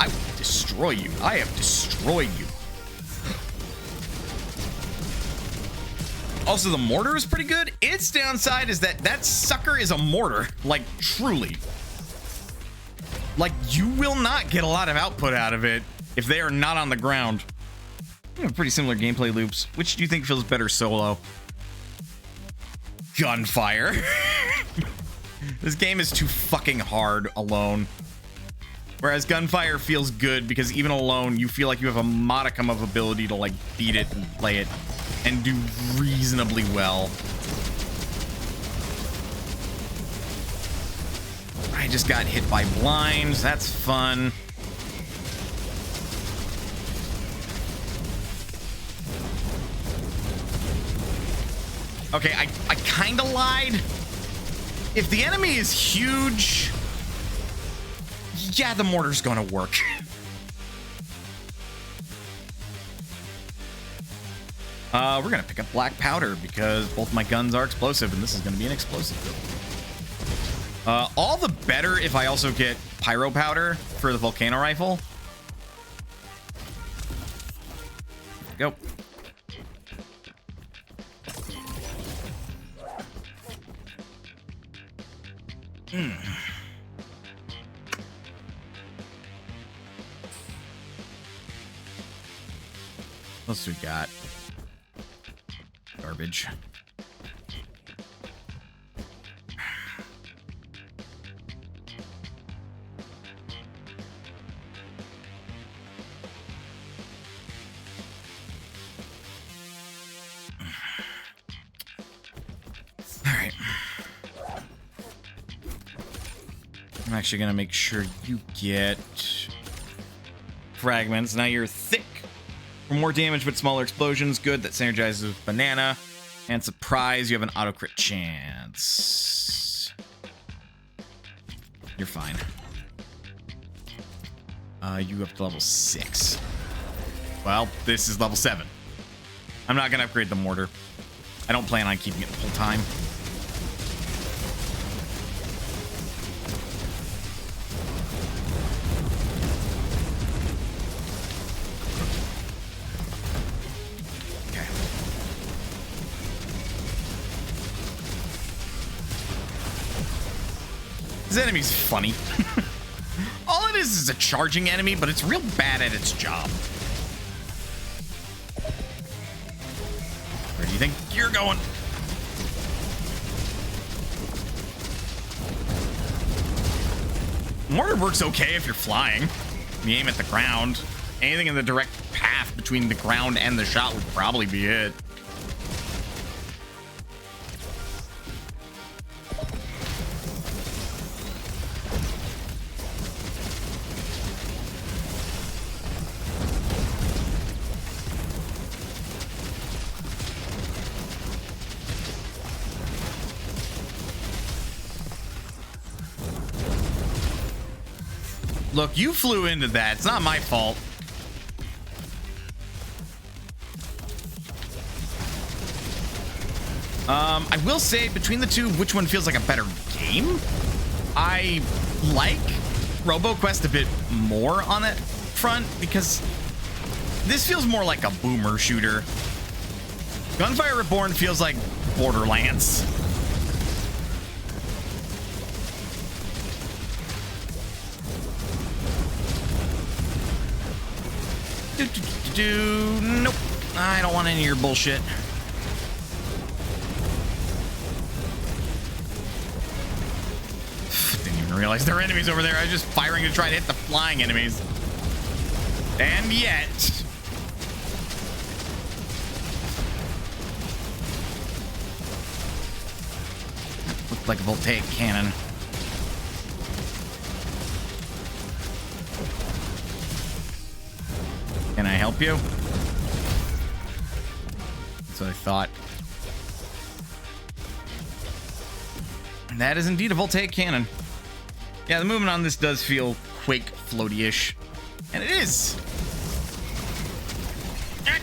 I will destroy you. I have destroyed you. Also, the mortar is pretty good. Its downside is that that sucker is a mortar, like truly. Like, you will not get a lot of output out of it if they are not on the ground. We have pretty similar gameplay loops. Which do you think feels better solo? Gunfire. This game is too fucking hard alone. Whereas Gunfire feels good because even alone, you feel like you have a modicum of ability to like beat it and play it and do reasonably well. I just got hit by blinds. That's fun. Okay, I kind of lied. If the enemy is huge, yeah, the mortar's gonna work. We're gonna pick up black powder because both my guns are explosive, and this is gonna be an explosive build. All the better if I also get pyro powder for the volcano rifle. Go. What else we got? Garbage. All right. I'm actually gonna make sure you get fragments. Now you're thick for more damage but smaller explosions. Good, that synergizes with banana. And surprise, you have an auto crit chance. You're fine. You up to level 6. Well, this is level 7. I'm not gonna upgrade the mortar. I don't plan on keeping it the whole time. This enemy's funny. All it is a charging enemy, but it's real bad at its job. Where do you think you're going? Mortar works okay if you're flying. You aim at the ground. Anything in the direct path between the ground and the shot would probably be it. Look, you flew into that. It's not my fault. I will say, between the two, which one feels like a better game? I like Roboquest a bit more on that front because this feels more like a boomer shooter. Gunfire Reborn feels like Borderlands. Nope. I don't want any of your bullshit. Didn't even realize there were enemies over there. I was just firing to try to hit the flying enemies. And yet... looked like a voltaic cannon. Can I help you? That's what I thought. And that is indeed a voltaic cannon. Yeah, the movement on this does feel Quake floaty-ish. And it is. I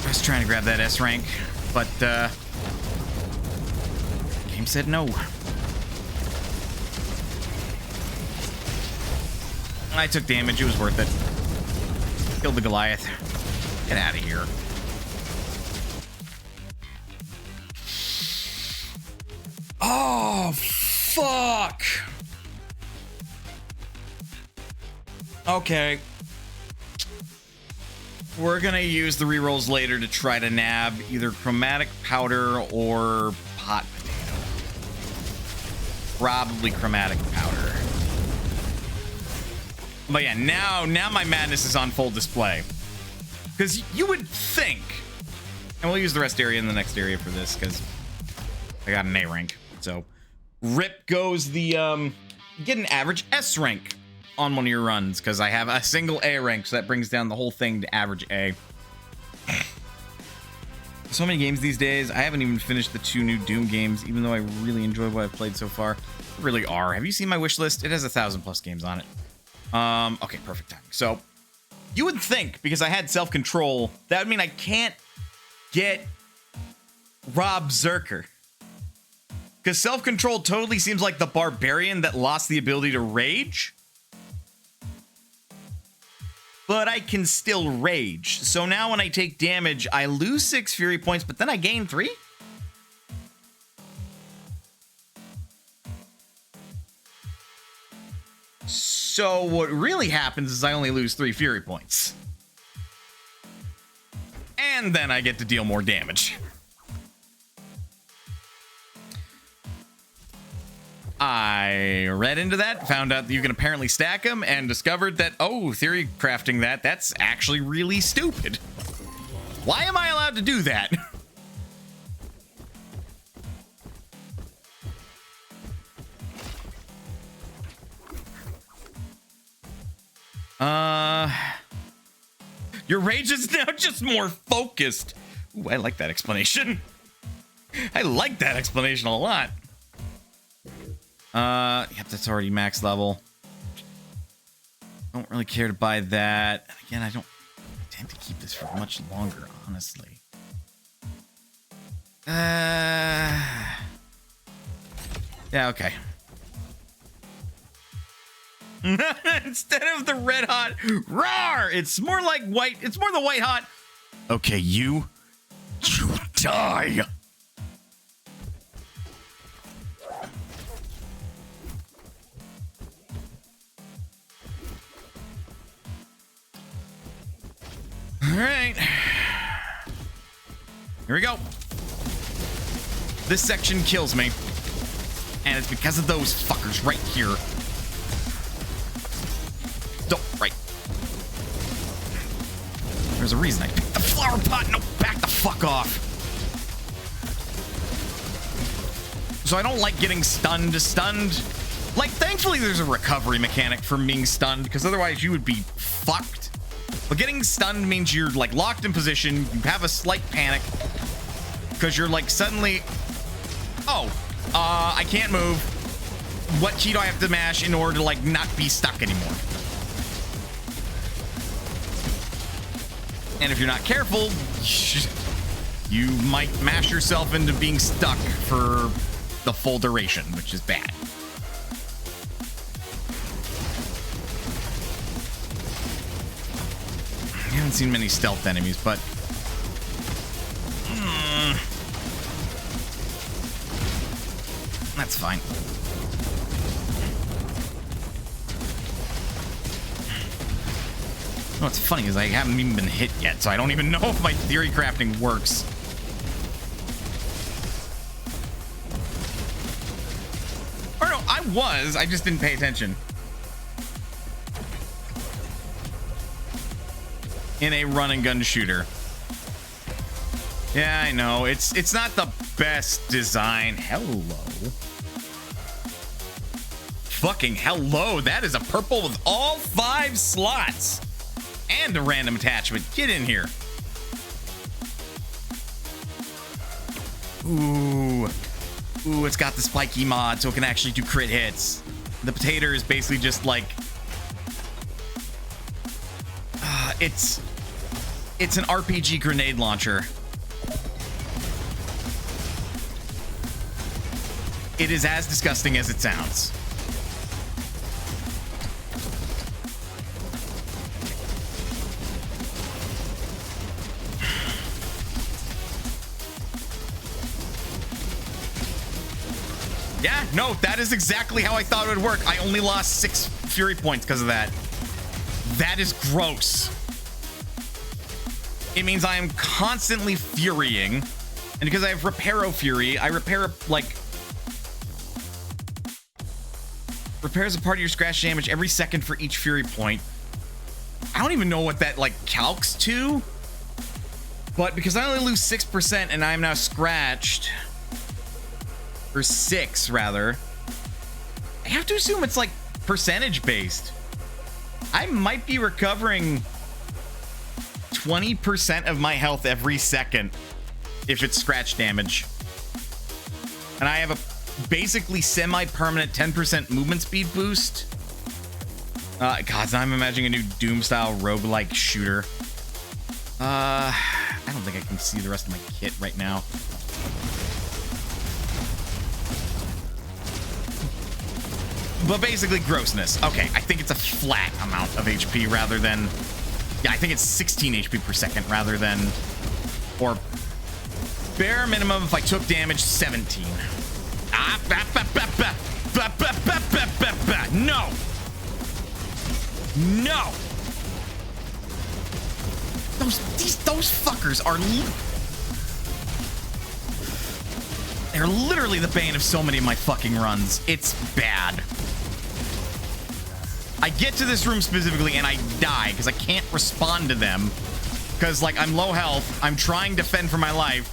was trying to grab that S rank, but game said no. I took damage. It was worth it. Killed the Goliath. Get out of here. Oh, fuck. Okay. We're gonna use the rerolls later to try to nab either chromatic powder or hot potato. Probably chromatic powder. But yeah, now my madness is on full display. Because you would think, and we'll use the rest area in the next area for this, because I got an A rank. So rip goes the get an average S rank on one of your runs, because I have a single A rank, so that brings down the whole thing to average A. So many games these days. I haven't even finished the 2 new Doom games, even though I really enjoy what I've played so far. Really are. Have you seen my wish list? It has 1,000+ games on it. Okay, perfect timing. So you would think, because I had self-control, that would mean I can't get Rob Zerker. Because self-control totally seems like the barbarian that lost the ability to rage. But I can still rage. So now when I take damage, I lose 6 fury points, but then I gain 3? So what really happens is I only lose 3 fury points. And then I get to deal more damage. I read into that, found out that you can apparently stack them, and discovered that, oh, theory crafting that's actually really stupid. Why am I allowed to do that? Your rage is now just more focused. Ooh, I like that explanation. I like that explanation a lot. Yep, that's already max level. Don't really care to buy that. And again, I don't tend to keep this for much longer, honestly. Yeah, okay. Instead of the red hot roar, it's more like white. It's more the white hot. Okay, you die. All right. Here we go. This section kills me. And it's because of those fuckers right here. Right. There's a reason I picked the flower pot. No, back the fuck off. So I don't like getting stunned. Like, thankfully there's a recovery mechanic from being stunned, because otherwise you would be fucked. But getting stunned means you're like locked in position, you have a slight panic, because you're like suddenly, oh, I can't move. What key do I have to mash in order to like not be stuck anymore? And if you're not careful, you might mash yourself into being stuck for the full duration, which is bad. I haven't seen many stealth enemies, but that's fine. What's funny is I haven't even been hit yet, so I don't even know if my theory crafting works. Or no, I just didn't pay attention. In a run and gun shooter. Yeah, I know. It's not the best design. Hello. Fucking hello. That is a purple with all 5 slots. And a random attachment. Get in here. Ooh. Ooh, it's got the spiky mod, so it can actually do crit hits. The potato is basically just like... it's an RPG grenade launcher. It is as disgusting as it sounds. Yeah, no, that is exactly how I thought it would work. I only lost 6 fury points because of that. That is gross. It means I am constantly furying. And because I have Reparo Fury, I repair, like... repairs a part of your scratch damage every second for each Fury point. I don't even know what that, like, calcs to. But because I only lose 6% and I'm now scratched... or 6, rather. I have to assume it's, like, percentage-based. I might be recovering 20% of my health every second if it's scratch damage. And I have a basically semi-permanent 10% movement speed boost. God, now I'm imagining a new Doom-style roguelike shooter. I don't think I can see the rest of my kit right now. But basically grossness. Okay, I think it's a flat amount of HP rather than... yeah, I think it's 16 HP per second rather than... or bare minimum if I took damage, 17. No! No! Those fuckers are... they're literally the bane of so many of my fucking runs. It's bad. I get to this room specifically and I die because I can't respond to them. Because, like, I'm low health. I'm trying to fend for my life.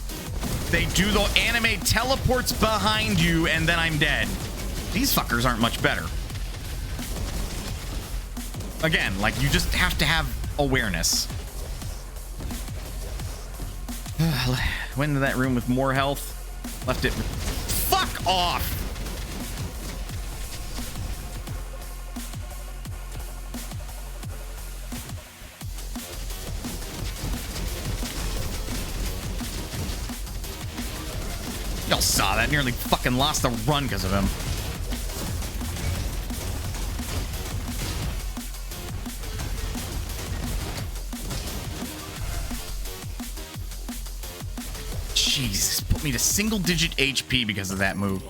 They do the anime teleports behind you and then I'm dead. These fuckers aren't much better. Again, like, you just have to have awareness. Went into that room with more health. Left it. Fuck off! Y'all saw that. Nearly fucking lost the run because of him. Jesus, put me to single-digit HP because of that move.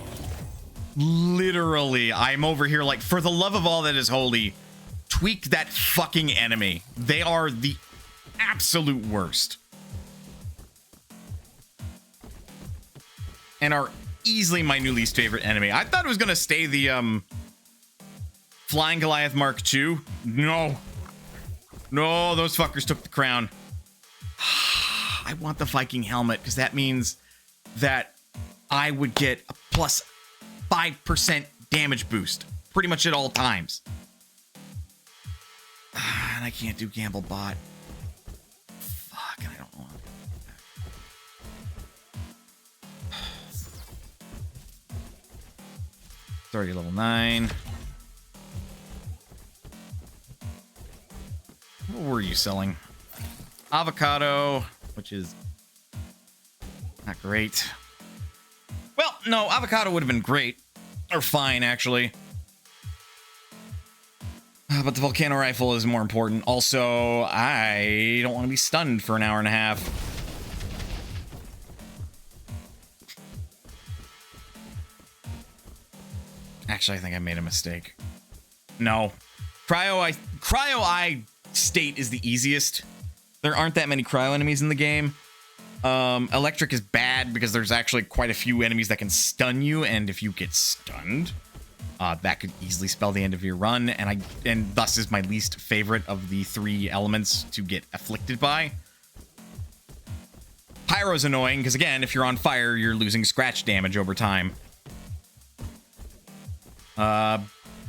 Literally, I'm over here like, for the love of all that is holy, tweak that fucking enemy. They are the absolute worst. And are easily my new least favorite enemy. I thought it was going to stay the, Flying Goliath Mark II. No. No, those fuckers took the crown. I want the Viking helmet because that means that I would get a plus 5% damage boost pretty much at all times. And I can't do Gamble Bot. Fuck, and I don't want that. It's already level 9. What were you selling? Avocado, which is not great. Well, no, avocado would have been great. Or fine, actually. But the volcano rifle is more important. Also, I don't want to be stunned for an hour and a half. Actually, I think I made a mistake. No. Cryo Eye state is the easiest. There aren't that many cryo enemies in the game. Electric is bad because there's actually quite a few enemies that can stun you, and if you get stunned, that could easily spell the end of your run, and thus is my least favorite of the 3 elements to get afflicted by. Pyro's annoying because, again, if you're on fire, you're losing scratch damage over time.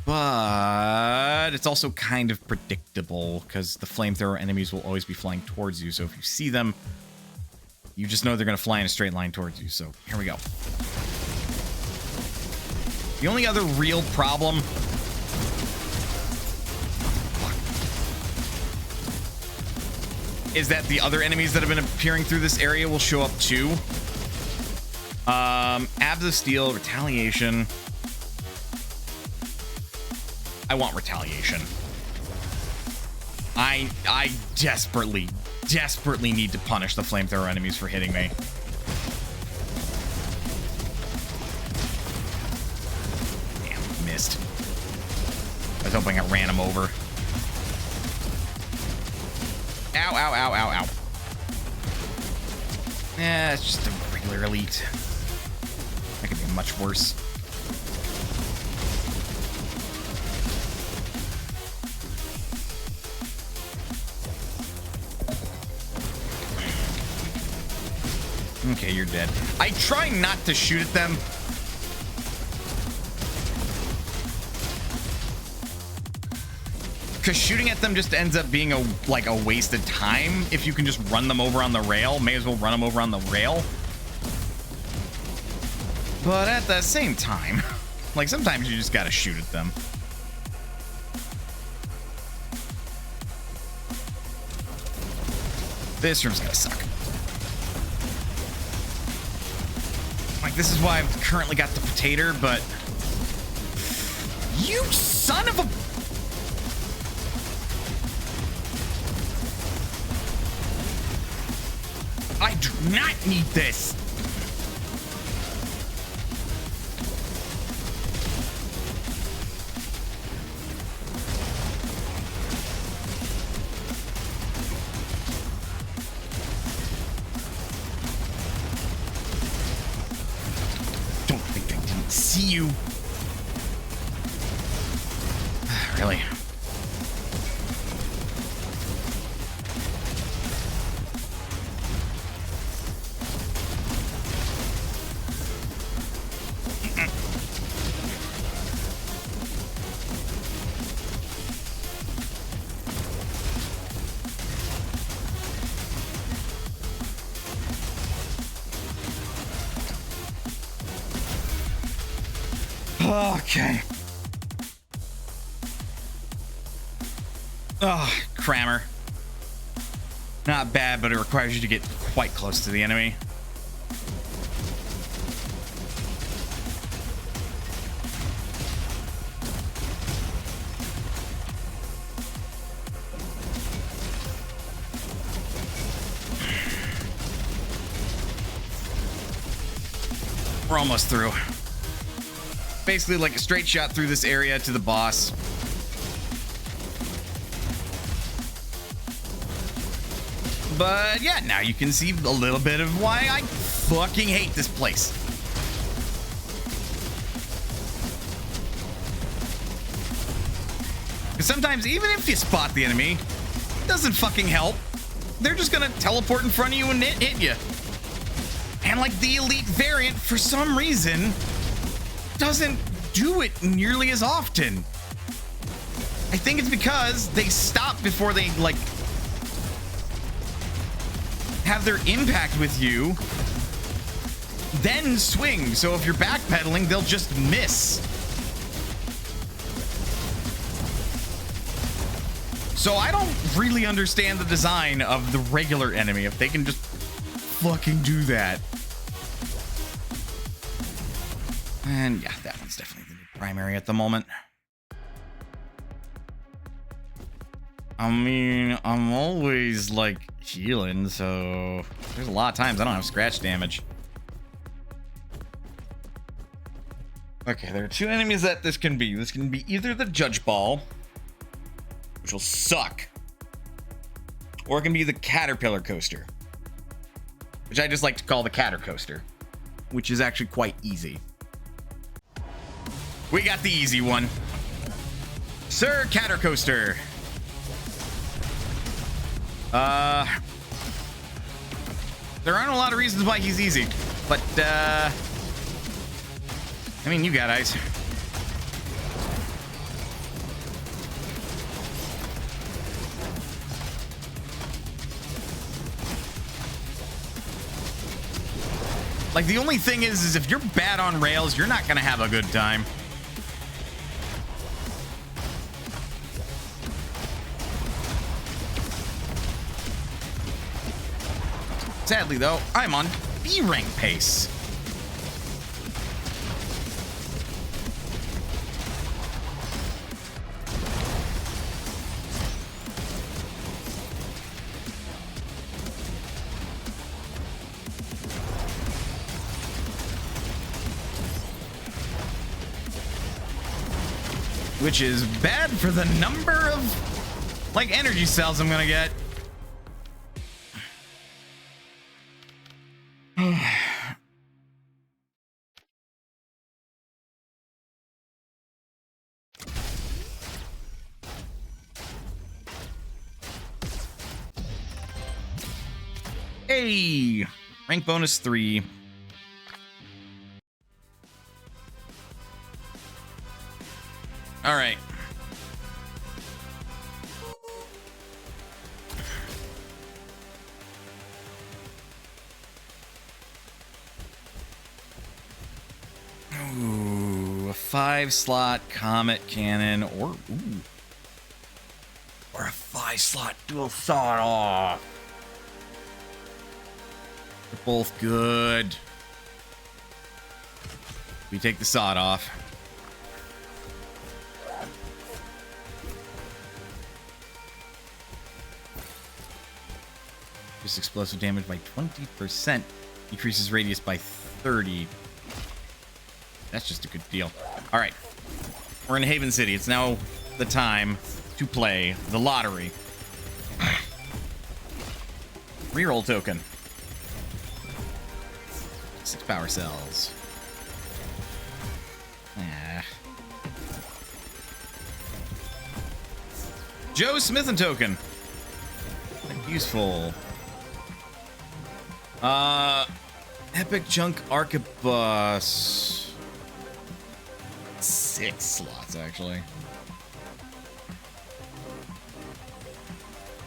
But it's also kind of predictable because the flamethrower enemies will always be flying towards you. So if you see them, you just know they're going to fly in a straight line towards you. So here we go. The only other real problem... is that the other enemies that have been appearing through this area will show up too. Abs of Steel, Retaliation... I want Retaliation. I desperately need to punish the flamethrower enemies for hitting me. Damn, missed. I was hoping I ran him over. Ow, ow, ow, ow, ow. Yeah, it's just a regular elite. That could be much worse. Okay, you're dead. I try not to shoot at them. Because shooting at them just ends up being a waste of time. If you can just run them over on the rail, may as well run them over on the rail. But at the same time, like sometimes you just gotta shoot at them. This room's gonna suck. Like, this is why I've currently got the potato, but... You son of a... I do not need this. Don't think I didn't see you. Really? Okay. Oh, Crammer. Not bad, but it requires you to get quite close to the enemy. We're almost through. Basically like a straight shot through this area to the boss. But yeah, now you can see a little bit of why I fucking hate this place. Because sometimes even if you spot the enemy, it doesn't fucking help. They're just gonna teleport in front of you and hit you. And like the elite variant, for some reason, doesn't do it nearly as often. I think it's because they stop before they like have their impact with you, then swing. So if you're backpedaling, they'll just miss. So I don't really understand the design of the regular enemy if they can just fucking do that. And yeah, that one's definitely the primary at the moment. I mean, I'm always like healing, so there's a lot of times I don't have scratch damage. Okay, there are two enemies that this can be. This can be either the Judge Ball, which will suck, or it can be the Caterpillar Coaster, which I just like to call the Catter Coaster, which is actually quite easy. We got the easy one. Sir Catter Coaster. There aren't a lot of reasons why he's easy, but I mean, you got eyes. Like, the only thing is if you're bad on rails, you're not gonna have a good time. Sadly, though, I'm on B rank pace. Which is bad for the number of, like, energy cells I'm gonna get. Yay! Rank bonus 3. All right. Ooh, a 5-slot comet cannon, or a 5-slot dual sawed off. They're both good. We take the sawed off. Just explosive damage by 20%. Decreases radius by 30. That's just a good deal. All right. We're in Haven City. It's now the time to play the lottery. Reroll token. 6 power cells. Joe Smith and token. Useful. Epic Junk Arquebus. 6 slots, actually.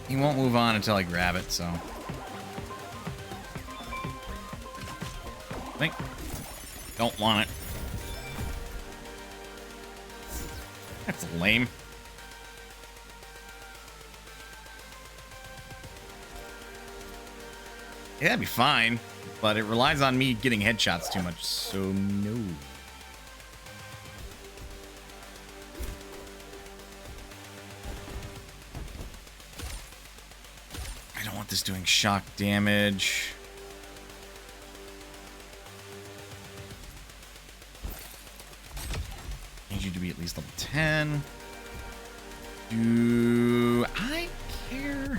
He won't move on until I grab it, so. I think. Don't want it. That's lame. Yeah, that'd be fine, but it relies on me getting headshots too much, so no. I don't want this doing shock damage. Need you to be at least level 10. Do I care?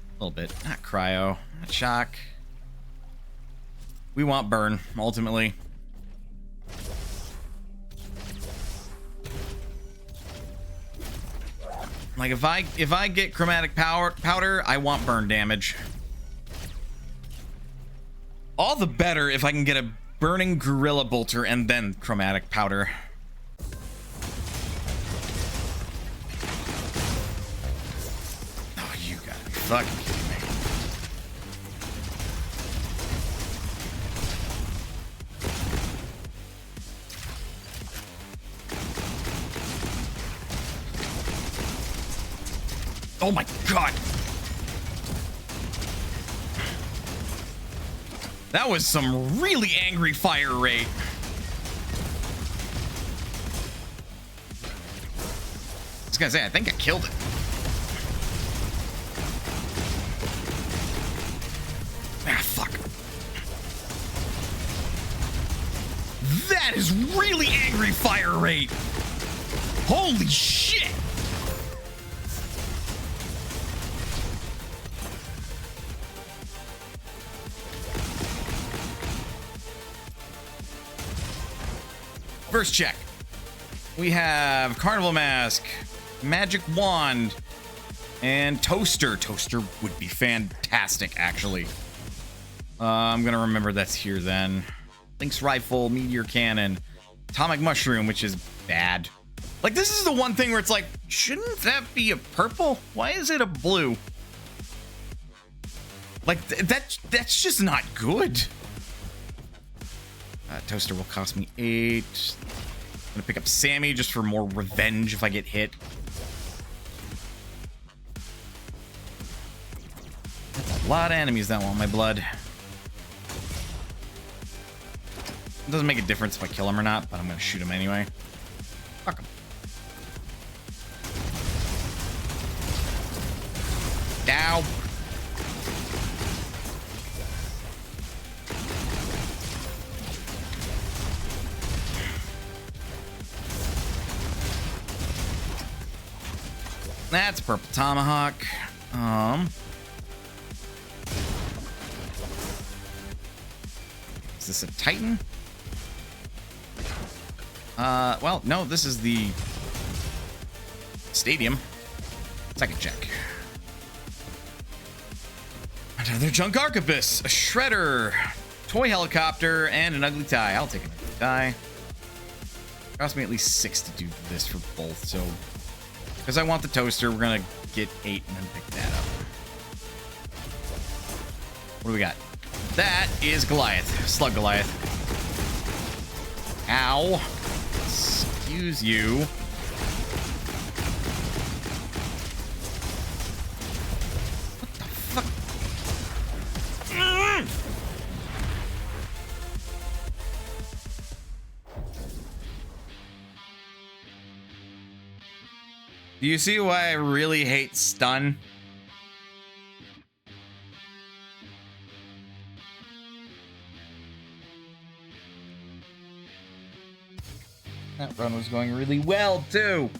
A little bit. Not cryo. Not shock. We want burn, ultimately. Like, if I get chromatic powder, I want burn damage. All the better if I can get a burning gorilla bolter and then chromatic powder. Oh, you gotta be fucking kidding me. Oh my god. That was some really angry fire rate. I was gonna say, I think I killed it. Ah, fuck. That is really angry fire rate. Holy shit. First check. We have Carnival Mask, Magic Wand, and Toaster. Toaster would be fantastic, actually. I'm gonna remember that's here then. Lynx Rifle, Meteor Cannon, Atomic Mushroom, which is bad. Like, this is the one thing where it's like, shouldn't that be a purple? Why is it a blue? Like, that's just not good. Toaster will cost me 8. I'm gonna pick up Sammy just for more revenge if I get hit. That's a lot of enemies that want my blood. It doesn't make a difference if I kill him or not, but I'm gonna shoot him anyway. Fuck him. Ow. That's Purple Tomahawk. Is this a Titan? Well, no, this is the stadium. Second check. Another junk arquebus, a shredder, toy helicopter, and an ugly tie. I'll take an ugly tie. Cost me at least 6 to do this for both, so because I want the toaster, we're gonna get 8 and then pick that up. What do we got? That is Goliath. Slug Goliath. Ow. Excuse you. What the fuck? Do you see why I really hate stun? That run was going really well, too.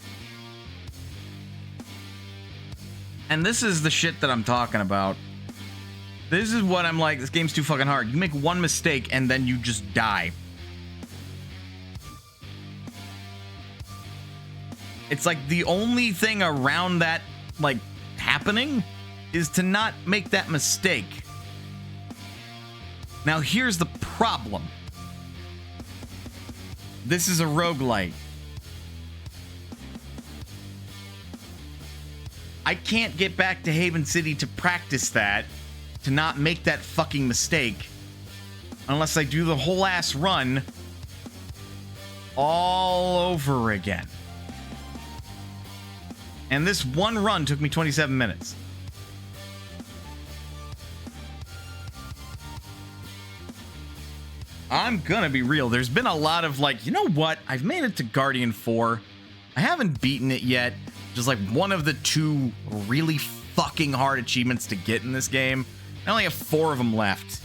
And this is the shit that I'm talking about. This is what I'm like, this game's too fucking hard. You make one mistake and then you just die. It's like the only thing around that, like, happening is to not make that mistake. Now, here's the problem. This is a roguelite. I can't get back to Haven City to practice that, to not make that fucking mistake, unless I do the whole ass run all over again. And this one run took me 27 minutes. I'm gonna be real. There's been a lot of like, you know what? I've made it to Guardian 4. I haven't beaten it yet. Just like one of the 2 really fucking hard achievements to get in this game. I only have 4 of them left.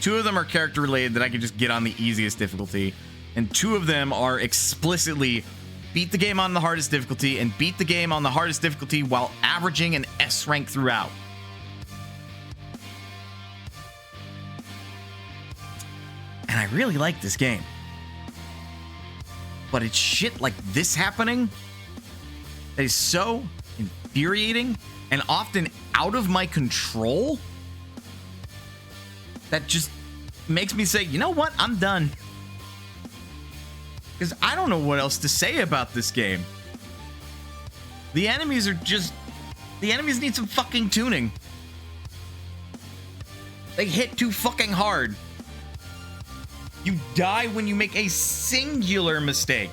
2 of them are character related that I can just get on the easiest difficulty. And 2 of them are explicitly beat the game on the hardest difficulty and beat the game on the hardest difficulty while averaging an S rank throughout. And I really like this game. But it's shit like this happening that is so infuriating and often out of my control that just makes me say, you know what? I'm done. Because I don't know what else to say about this game. The enemies are just... The enemies need some fucking tuning. They hit too fucking hard. You die when you make a singular mistake.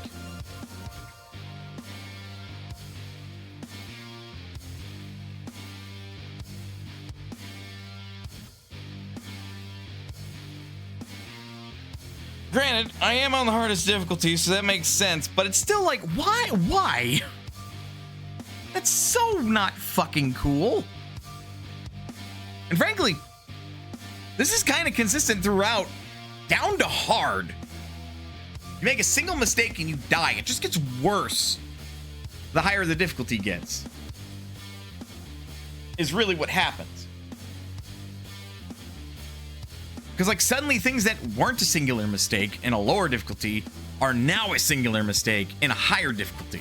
Granted, I am on the hardest difficulty, so that makes sense, but it's still like, why? Why? That's so not fucking cool. And frankly, this is kind of consistent throughout, down to hard. You make a single mistake and you die. It just gets worse the higher the difficulty gets. Is really what happens. Because, like, suddenly things that weren't a singular mistake in a lower difficulty are now a singular mistake in a higher difficulty.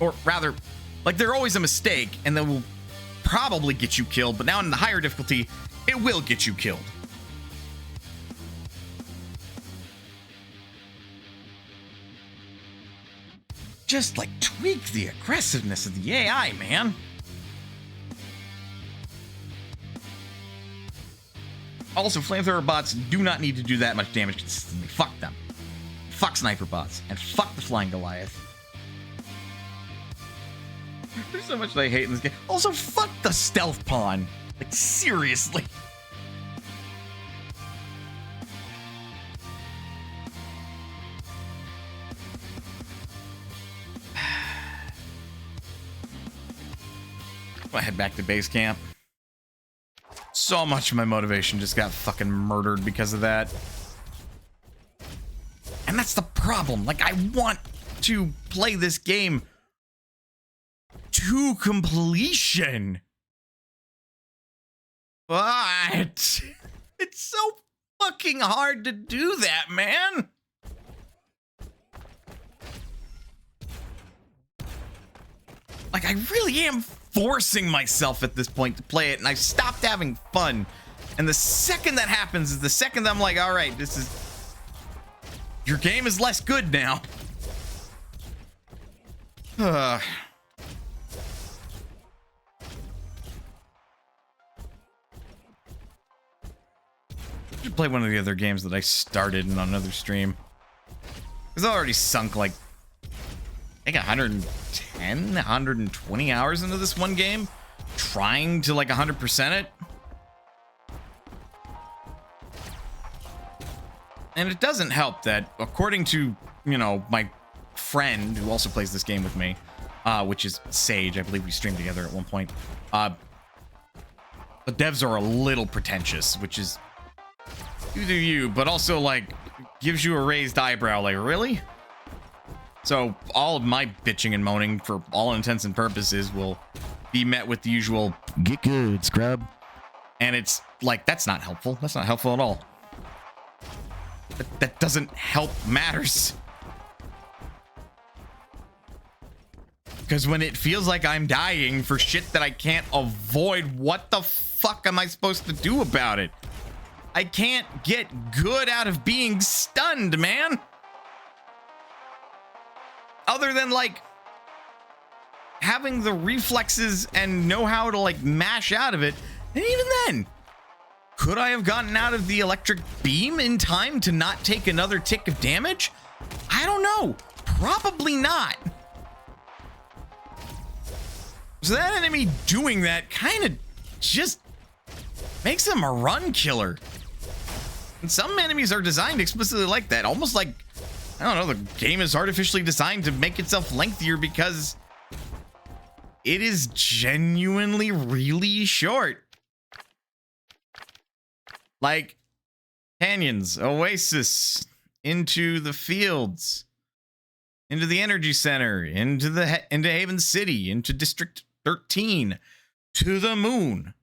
Or rather, like, they're always a mistake and they will probably get you killed, but now in the higher difficulty, it will get you killed. Just, like, tweak the aggressiveness of the AI, man. Also, flamethrower bots do not need to do that much damage consistently. Fuck them. Fuck sniper bots. And fuck the flying Goliath. There's so much that I hate in this game. Also, fuck the stealth pawn. Like, seriously. I'm gonna head back to base camp. So much of my motivation just got fucking murdered because of that. And that's the problem. Like, I want to play this game to completion. But it's so fucking hard to do that, man. Like, I really am forcing myself at this point to play it, and I've stopped having fun. And the second that happens is the second that I'm like, all right, this is... Your game is less good now. I should play one of the other games that I started in another stream. Because I already sunk like, I think 110, 120 hours into this one game, trying to like 100% it. And it doesn't help that, according to, you know, my friend who also plays this game with me, which is Sage, I believe we streamed together at one point, the devs are a little pretentious, which is, you do you, but also like gives you a raised eyebrow, like, really? So all of my bitching and moaning, for all intents and purposes, will be met with the usual "get good, scrub," and it's like, that's not helpful. That's not helpful at all. That doesn't help matters. Because when it feels like I'm dying for shit that I can't avoid, what the fuck am I supposed to do about it? I can't get good out of being stunned, man. Other than, like, having the reflexes and know how to, like, mash out of it. And even then, could I have gotten out of the electric beam in time to not take another tick of damage? I don't know. Probably not. So that enemy doing that kind of just makes him a run killer. And some enemies are designed explicitly like that. Almost like, I don't know, the game is artificially designed to make itself lengthier because it is genuinely really short. Like canyons, oasis, into the fields, into the energy center, into Haven City, into District 13, to the moon.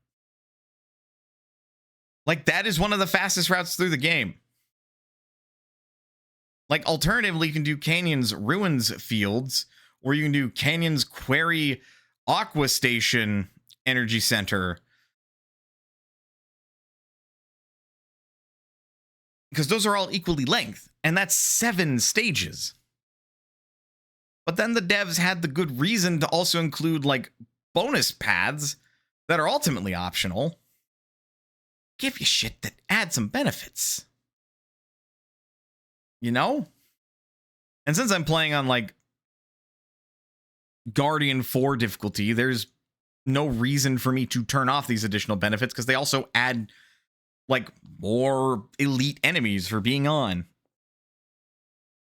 Like, that is one of the fastest routes through the game. Like, alternatively, you can do Canyons Ruins Fields, or you can do Canyons Quarry Aqua Station Energy Center. Because those are all equally length, and that's 7 stages. But then the devs had the good reason to also include, like, bonus paths that are ultimately optional. Give you shit that add some benefits. You know? And since I'm playing on, like, Guardian 4 difficulty, there's no reason for me to turn off these additional benefits, because they also add, like, more elite enemies for being on.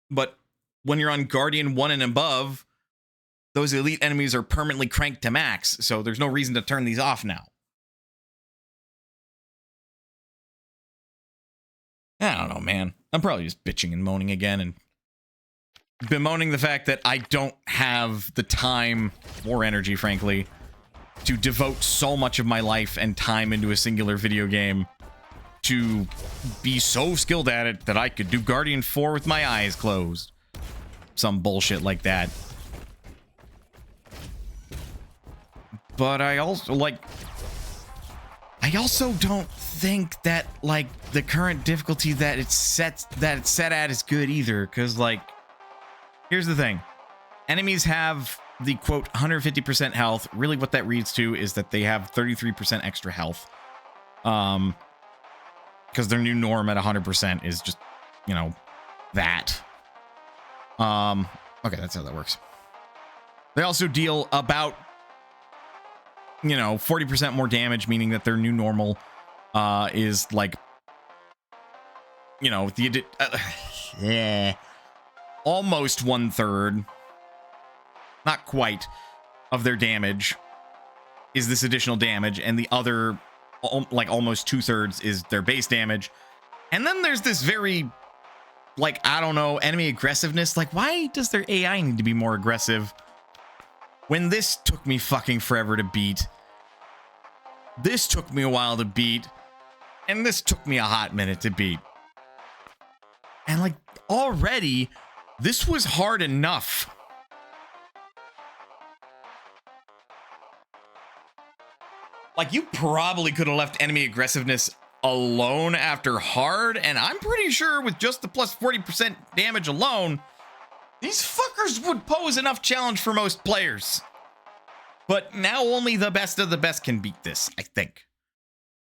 But when you're on Guardian 1 and above, those elite enemies are permanently cranked to max, so there's no reason to turn these off now. I don't know, man. I'm probably just bitching and moaning again and bemoaning the fact that I don't have the time or energy, frankly, to devote so much of my life and time into a singular video game to be so skilled at it that I could do Guardian 4 with my eyes closed. Some bullshit like that. But I also, like, I also don't think that, like, the current difficulty that it's set at is good either, because, like, here's the thing. Enemies have the, quote, 150% health. Really what that reads to is that they have 33% extra health. Because their new norm at 100% is just, you know, that. Okay, that's how that works. They also deal about, you know, 40% more damage, meaning that their new normal is like, you know, almost 1/3, not quite, of their damage is this additional damage, and the other, like, almost 2/3 is their base damage. And then there's this very, like, I don't know, enemy aggressiveness. Like, why does their AI need to be more aggressive when this took me fucking forever to beat? This took me a while to beat, and this took me a hot minute to beat. And, like, already, this was hard enough. Like, you probably could have left enemy aggressiveness alone after hard, and I'm pretty sure with just the plus 40% damage alone, these fuckers would pose enough challenge for most players. But now only the best of the best can beat this, I think.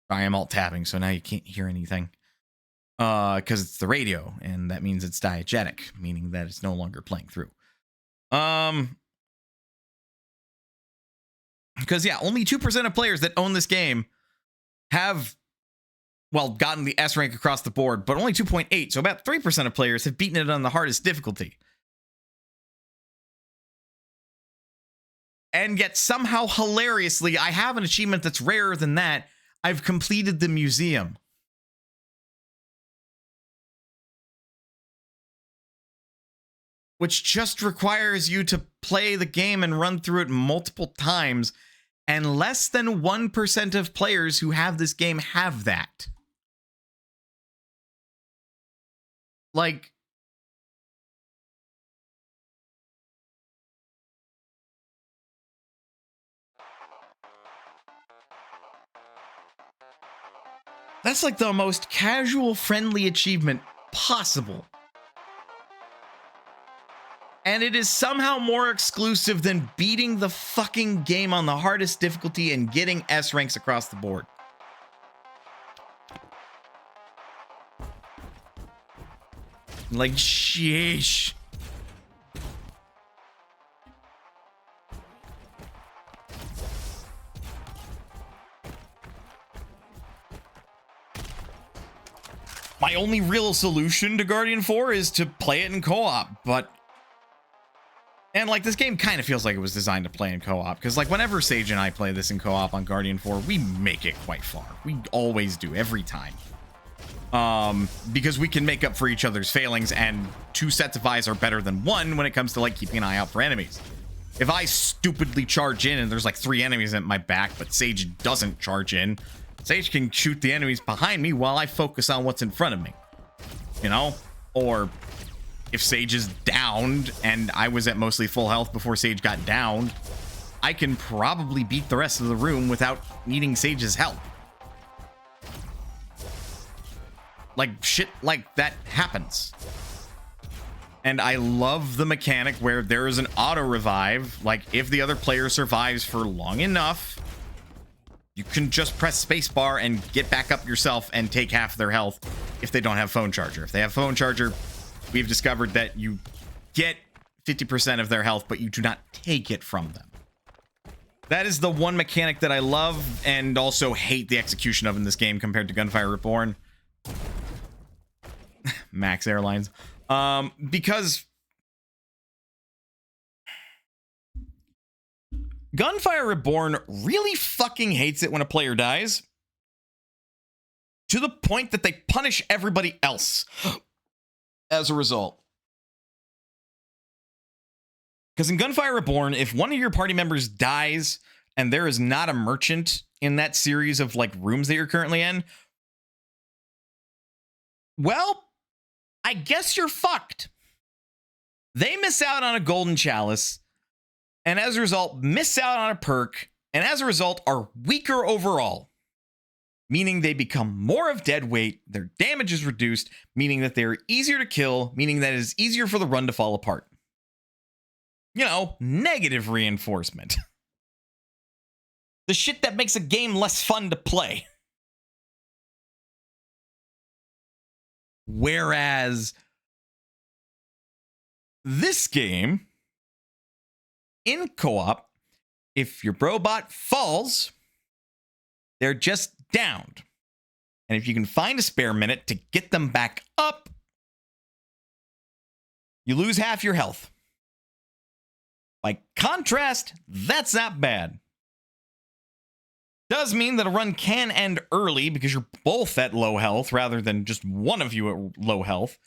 I am alt-tabbing, so now you can't hear anything. Because it's the radio, and that means it's diegetic, meaning that it's no longer playing through. Because, yeah, only 2% of players that own this game have, well, gotten the S rank across the board, but only 2.8, so about 3% of players have beaten it on the hardest difficulty. And yet, somehow, hilariously, I have an achievement that's rarer than that. I've completed the museum. Which just requires you to play the game and run through it multiple times, and less than 1% of players who have this game have that. Like, that's like the most casual, friendly achievement possible. And it is somehow more exclusive than beating the fucking game on the hardest difficulty and getting S ranks across the board. Like, sheesh. My only real solution to Guardian 4 is to play it in co-op, but... And, like, this game kind of feels like it was designed to play in co-op, because, like, whenever Sage and I play this in co-op on Guardian 4, we make it quite far. We always do, every time. Because we can make up for each other's failings, and 2 sets of eyes are better than 1 when it comes to, like, keeping an eye out for enemies. If I stupidly charge in and there's, like, 3 enemies at my back, but Sage doesn't charge in, Sage can shoot the enemies behind me while I focus on what's in front of me. You know? Or... if Sage is downed and I was at mostly full health before Sage got downed, I can probably beat the rest of the room without needing Sage's help. Like, shit like that happens. And I love the mechanic where there is an auto revive. Like, if the other player survives for long enough, you can just press spacebar and get back up yourself and take half their health if they don't have phone charger. If they have phone charger, we've discovered that you get 50% of their health, but you do not take it from them. That is the one mechanic that I love and also hate the execution of in this game compared to Gunfire Reborn. Max Airlines. Because Gunfire Reborn really fucking hates it when a player dies, to the point that they punish everybody else as a result. Because in Gunfire Reborn, if one of your party members dies and there is not a merchant in that series of, like, rooms that you're currently in, well, I guess you're fucked. They miss out on a golden chalice, and as a result, miss out on a perk, and as a result, are weaker overall. Meaning they become more of dead weight, their damage is reduced, meaning that they're easier to kill, meaning that it is easier for the run to fall apart. You know, negative reinforcement. The shit that makes a game less fun to play. Whereas this game, in co-op, if your robot falls, they're just downed. And if you can find a spare minute to get them back up, you lose half your health. By contrast, that's not bad. Does mean that a run can end early because you're both at low health rather than just one of you at low health.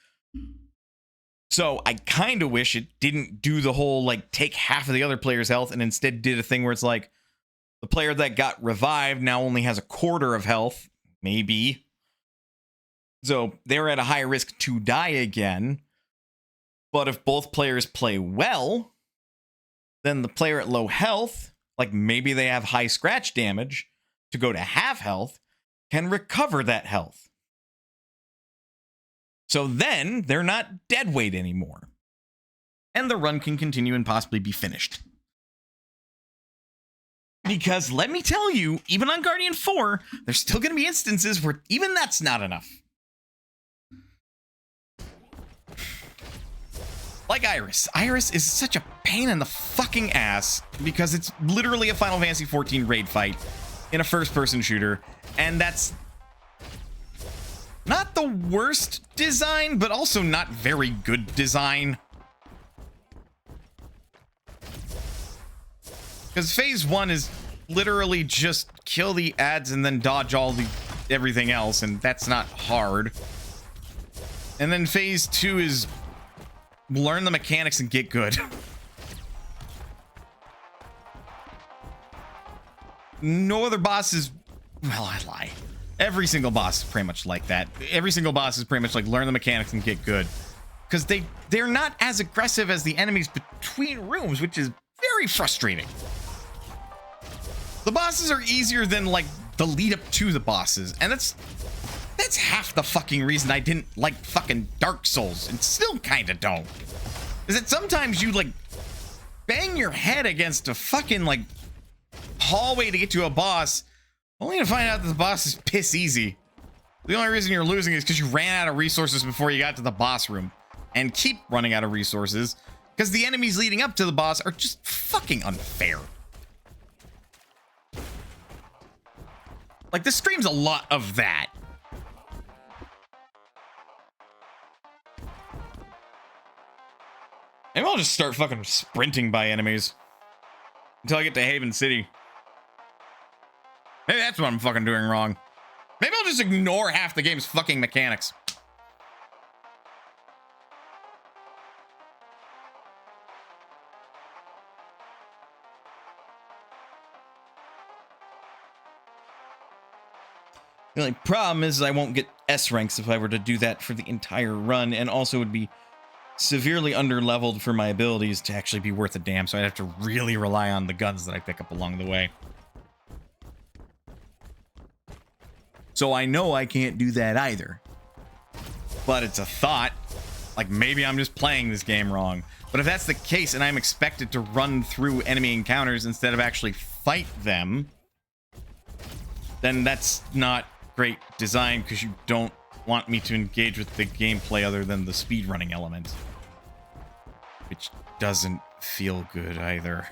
So I kind of wish it didn't do the whole, like, take half of the other player's health and instead did a thing where it's like, the player that got revived now only has a quarter of health, maybe. So they're at a high risk to die again. But if both players play well, then the player at low health, like maybe they have high scratch damage, to go to half health can recover that health. So then they're not dead weight anymore. And the run can continue and possibly be finished. Because let me tell you, even on Guardian 4, there's still going to be instances where even that's not enough. Like Iris. Iris is such a pain in the fucking ass because it's literally a Final Fantasy XIV raid fight in a first-person shooter. And that's not the worst design, but also not very good design. Because phase 1 is literally just kill the ads and then dodge everything else, and that's not hard. And then phase 2 is learn the mechanics and get good. No other boss is... Well, I lie. Every single boss is pretty much like that. Every single boss is pretty much like learn the mechanics and get good. Because they're not as aggressive as the enemies between rooms, which is very frustrating. The bosses are easier than, like, the lead up to the bosses. And that's half the fucking reason I didn't like fucking Dark Souls, and still kind of don't. Is that sometimes you, like, bang your head against a fucking, like, hallway to get to a boss, only to find out that the boss is piss easy. The only reason you're losing is because you ran out of resources before you got to the boss room. And keep running out of resources because the enemies leading up to the boss are just fucking unfair. Like, this screams a lot of that. Maybe I'll just start fucking sprinting by enemies until I get to Haven City. Maybe that's what I'm fucking doing wrong. Maybe I'll just ignore half the game's fucking mechanics. The only problem is I won't get S ranks if I were to do that for the entire run, and also would be severely under-leveled for my abilities to actually be worth a damn, so I'd have to really rely on the guns that I pick up along the way. So I know I can't do that either. But it's a thought. Like, maybe I'm just playing this game wrong. But if that's the case, and I'm expected to run through enemy encounters instead of actually fight them, then that's not great design, because you don't want me to engage with the gameplay other than the speedrunning element, which doesn't feel good either.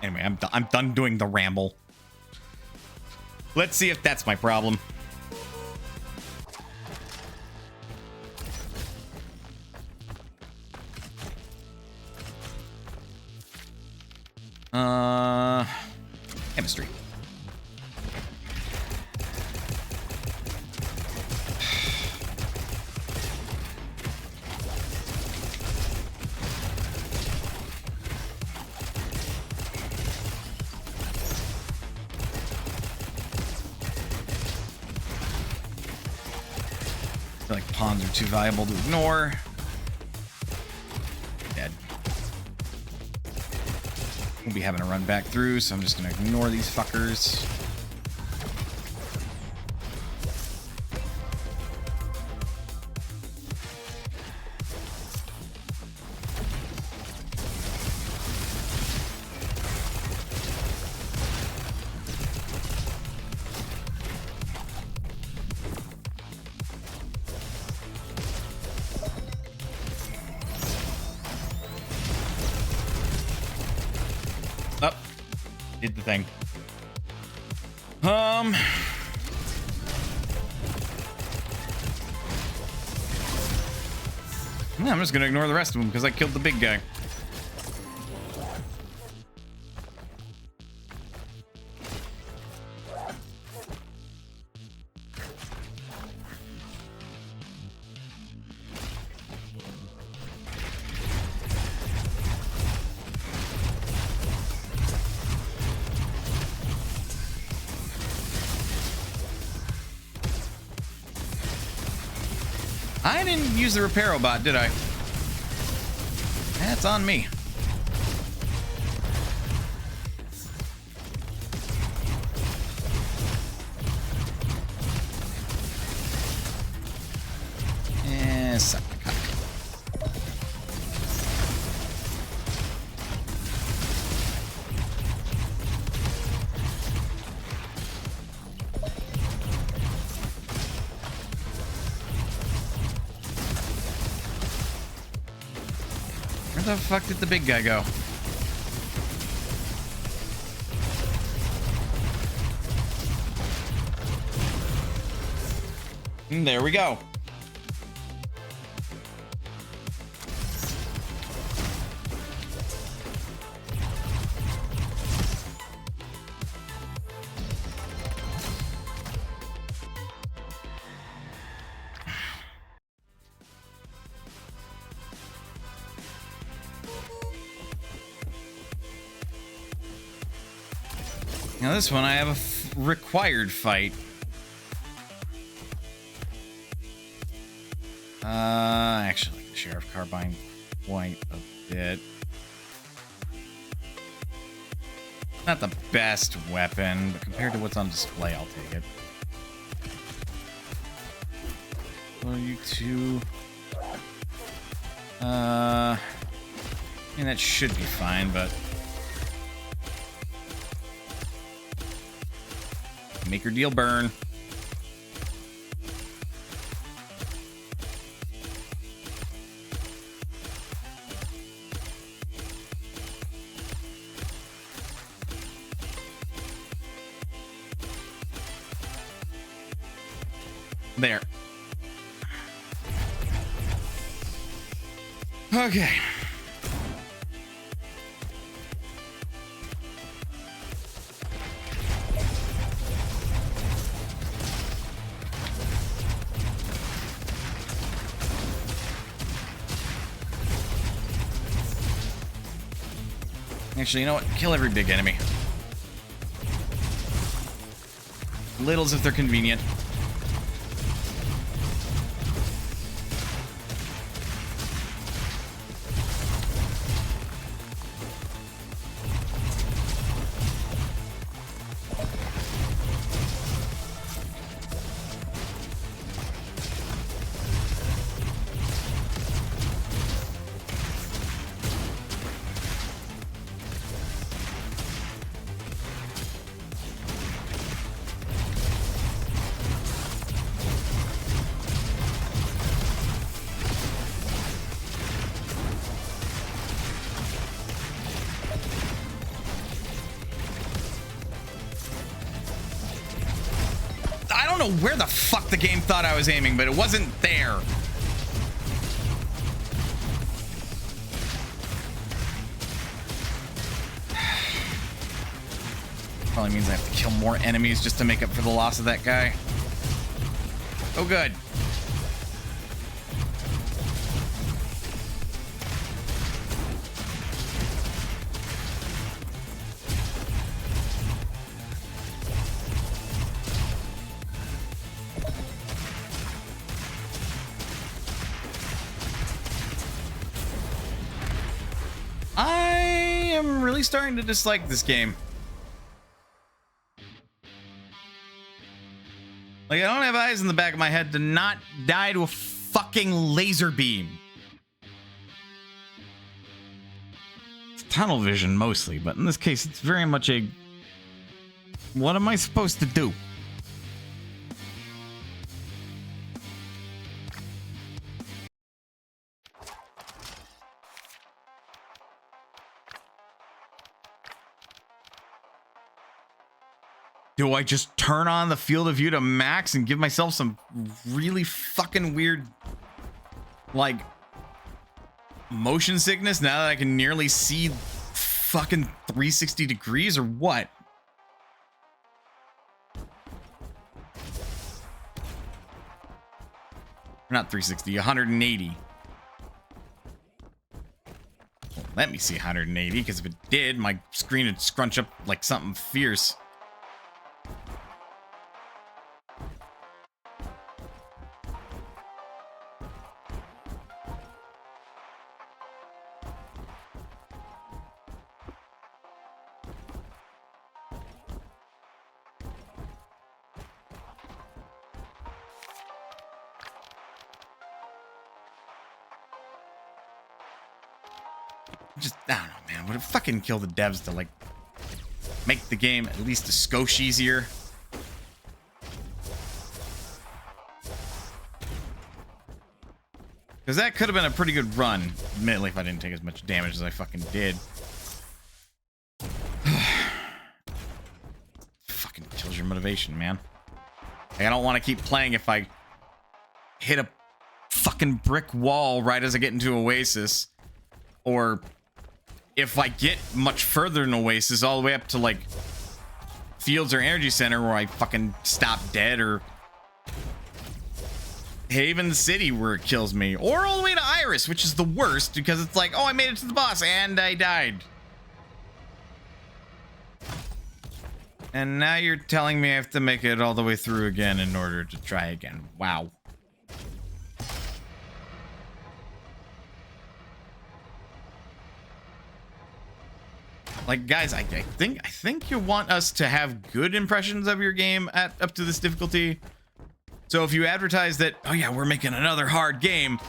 Anyway, I'm done doing the ramble. Let's see if that's my problem. Chemistry. I feel like pawns are too valuable to ignore. Dead. We'll be having to run back through, so I'm just gonna ignore these fuckers. Did the thing. Yeah, I'm just gonna ignore the rest of them because I killed the big guy. I didn't use the repair bot, did I? That's on me. Where the fuck did the big guy go? And there we go. Now this one I have a required fight. Actually, like the Sheriff Carbine quite a bit. Not the best weapon, but compared to what's on display, I'll take it. What are you two? I mean, that should be fine, but make your deal burn. There. Okay. Actually, you know what? Kill every big enemy. Littles if they're convenient. I don't know where the fuck the game thought I was aiming, but it wasn't there. Probably means I have to kill more enemies just to make up for the loss of that guy. Oh, good. I am really starting to dislike this game. Like, I don't have eyes in the back of my head to not die to a fucking laser beam. It's tunnel vision mostly, but in this case, it's very much a... What am I supposed to do? Do I just turn on the field of view to max and give myself some really fucking weird, like, motion sickness now that I can nearly see fucking 360 degrees or what? Not 360, 180. Well, let me see 180, because if it did, my screen would scrunch up like something fierce. Just, I don't know, man. Would it fucking kill the devs to, like, make the game at least a skosh easier? Because that could have been a pretty good run. Admittedly, if I didn't take as much damage as I fucking did. Fucking kills your motivation, man. Like, I don't want to keep playing if I hit a fucking brick wall right as I get into Oasis. Or if I get much further in Oasis, all the way up to, like, Fields or Energy Center, where I fucking stop dead, or Haven City, where it kills me, or all the way to Iris, which is the worst, because it's like, oh, I made it to the boss, and I died. And now you're telling me I have to make it all the way through again in order to try again. Wow. Like, guys, I think you want us to have good impressions of your game at up to this difficulty. So if you advertise that, oh yeah, we're making another hard game,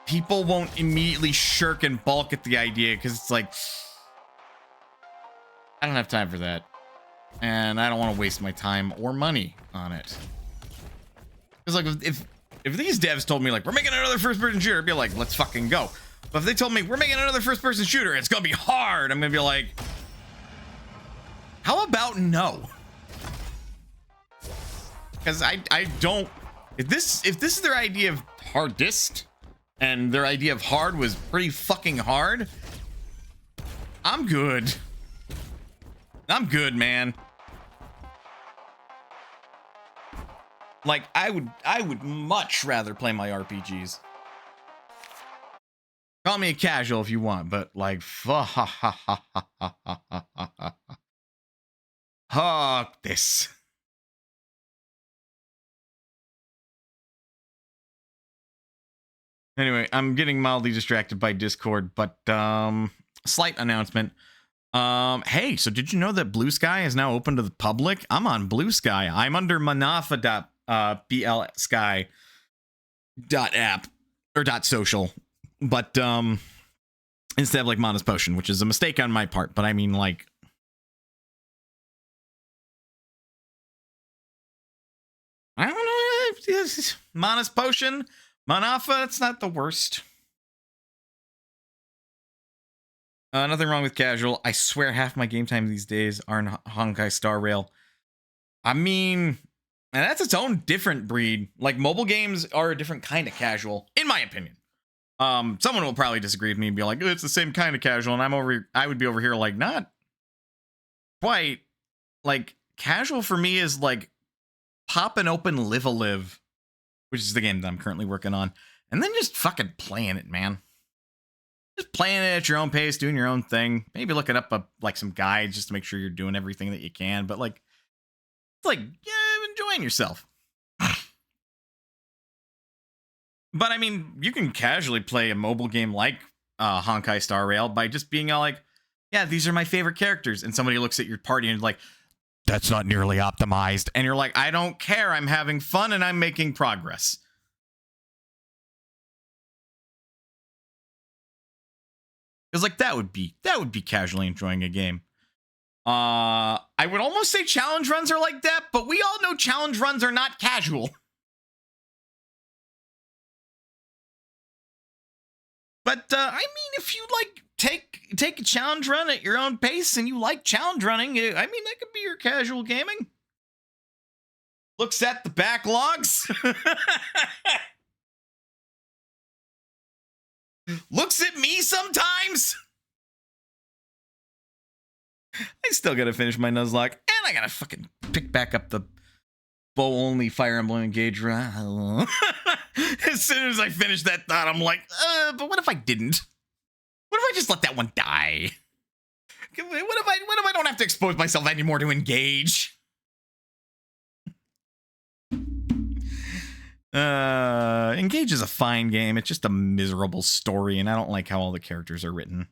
people won't immediately shirk and balk at the idea, because it's like, I don't have time for that. And I don't want to waste my time or money on it. Because like, if these devs told me, like, we're making another first-person shooter, I'd be like, let's fucking go. But if they told me, we're making another first-person shooter, it's gonna be hard, I'm gonna be like, how about no? Because I don't, if this is their idea of hardest, and their idea of hard was pretty fucking hard, I'm good. I'm good, man. Like, I would much rather play my RPGs. Call me a casual if you want, but like, fuck this. Anyway, I'm getting mildly distracted by Discord, but slight announcement. Hey, so did you know that Blue Sky is now open to the public? I'm on Blue Sky. I'm under manafa.blsky.app or .social. But instead of like Mana's Potion, which is a mistake on my part, but I mean, like, I don't know, Mana's Potion, Manafa, it's not the worst. Nothing wrong with casual. I swear half my game time these days are in Honkai Star Rail. I mean, and that's its own different breed. Like, mobile games are a different kind of casual, in my opinion. Someone will probably disagree with me and be like, it's the same kind of casual, and I would be over here like, not quite. Like, casual for me is like pop and open Live a Live, which is the game that I'm currently working on, and then just fucking playing it, man. Just playing it at your own pace, doing your own thing. Maybe looking up like some guides just to make sure you're doing everything that you can, but like, it's like, yeah, enjoying yourself. But I mean, you can casually play a mobile game like Honkai Star Rail by just being all like, yeah, these are my favorite characters. And somebody looks at your party and is like, that's not nearly optimized. And you're like, I don't care. I'm having fun and I'm making progress. Because like that would be casually enjoying a game. I would almost say challenge runs are like that, but we all know challenge runs are not casual. But, I mean, if you, like, take a challenge run at your own pace and you like challenge running, I mean, that could be your casual gaming. Looks at the backlogs. Looks at me sometimes. I still gotta finish my Nuzlocke, and I gotta fucking pick back up the bow-only Fire Emblem Engage run. As soon as I finish that thought, I'm like, but what if I didn't? What if I just let that one die? What if I don't have to expose myself anymore to Engage? Engage is a fine game. It's just a miserable story, and I don't like how all the characters are written.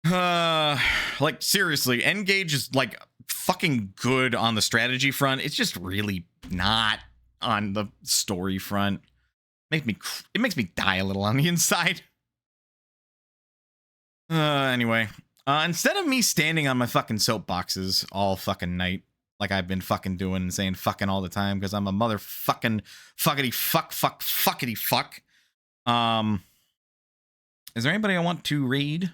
Like, seriously, Engage is, like, fucking good on the strategy front. It's just really not on the story front. It makes me die a little on the inside. Anyway, instead of me standing on my fucking soapboxes all fucking night, like I've been fucking doing and saying fucking all the time because I'm a motherfucking fuckity fuckity fuck. Is there anybody I want to raid?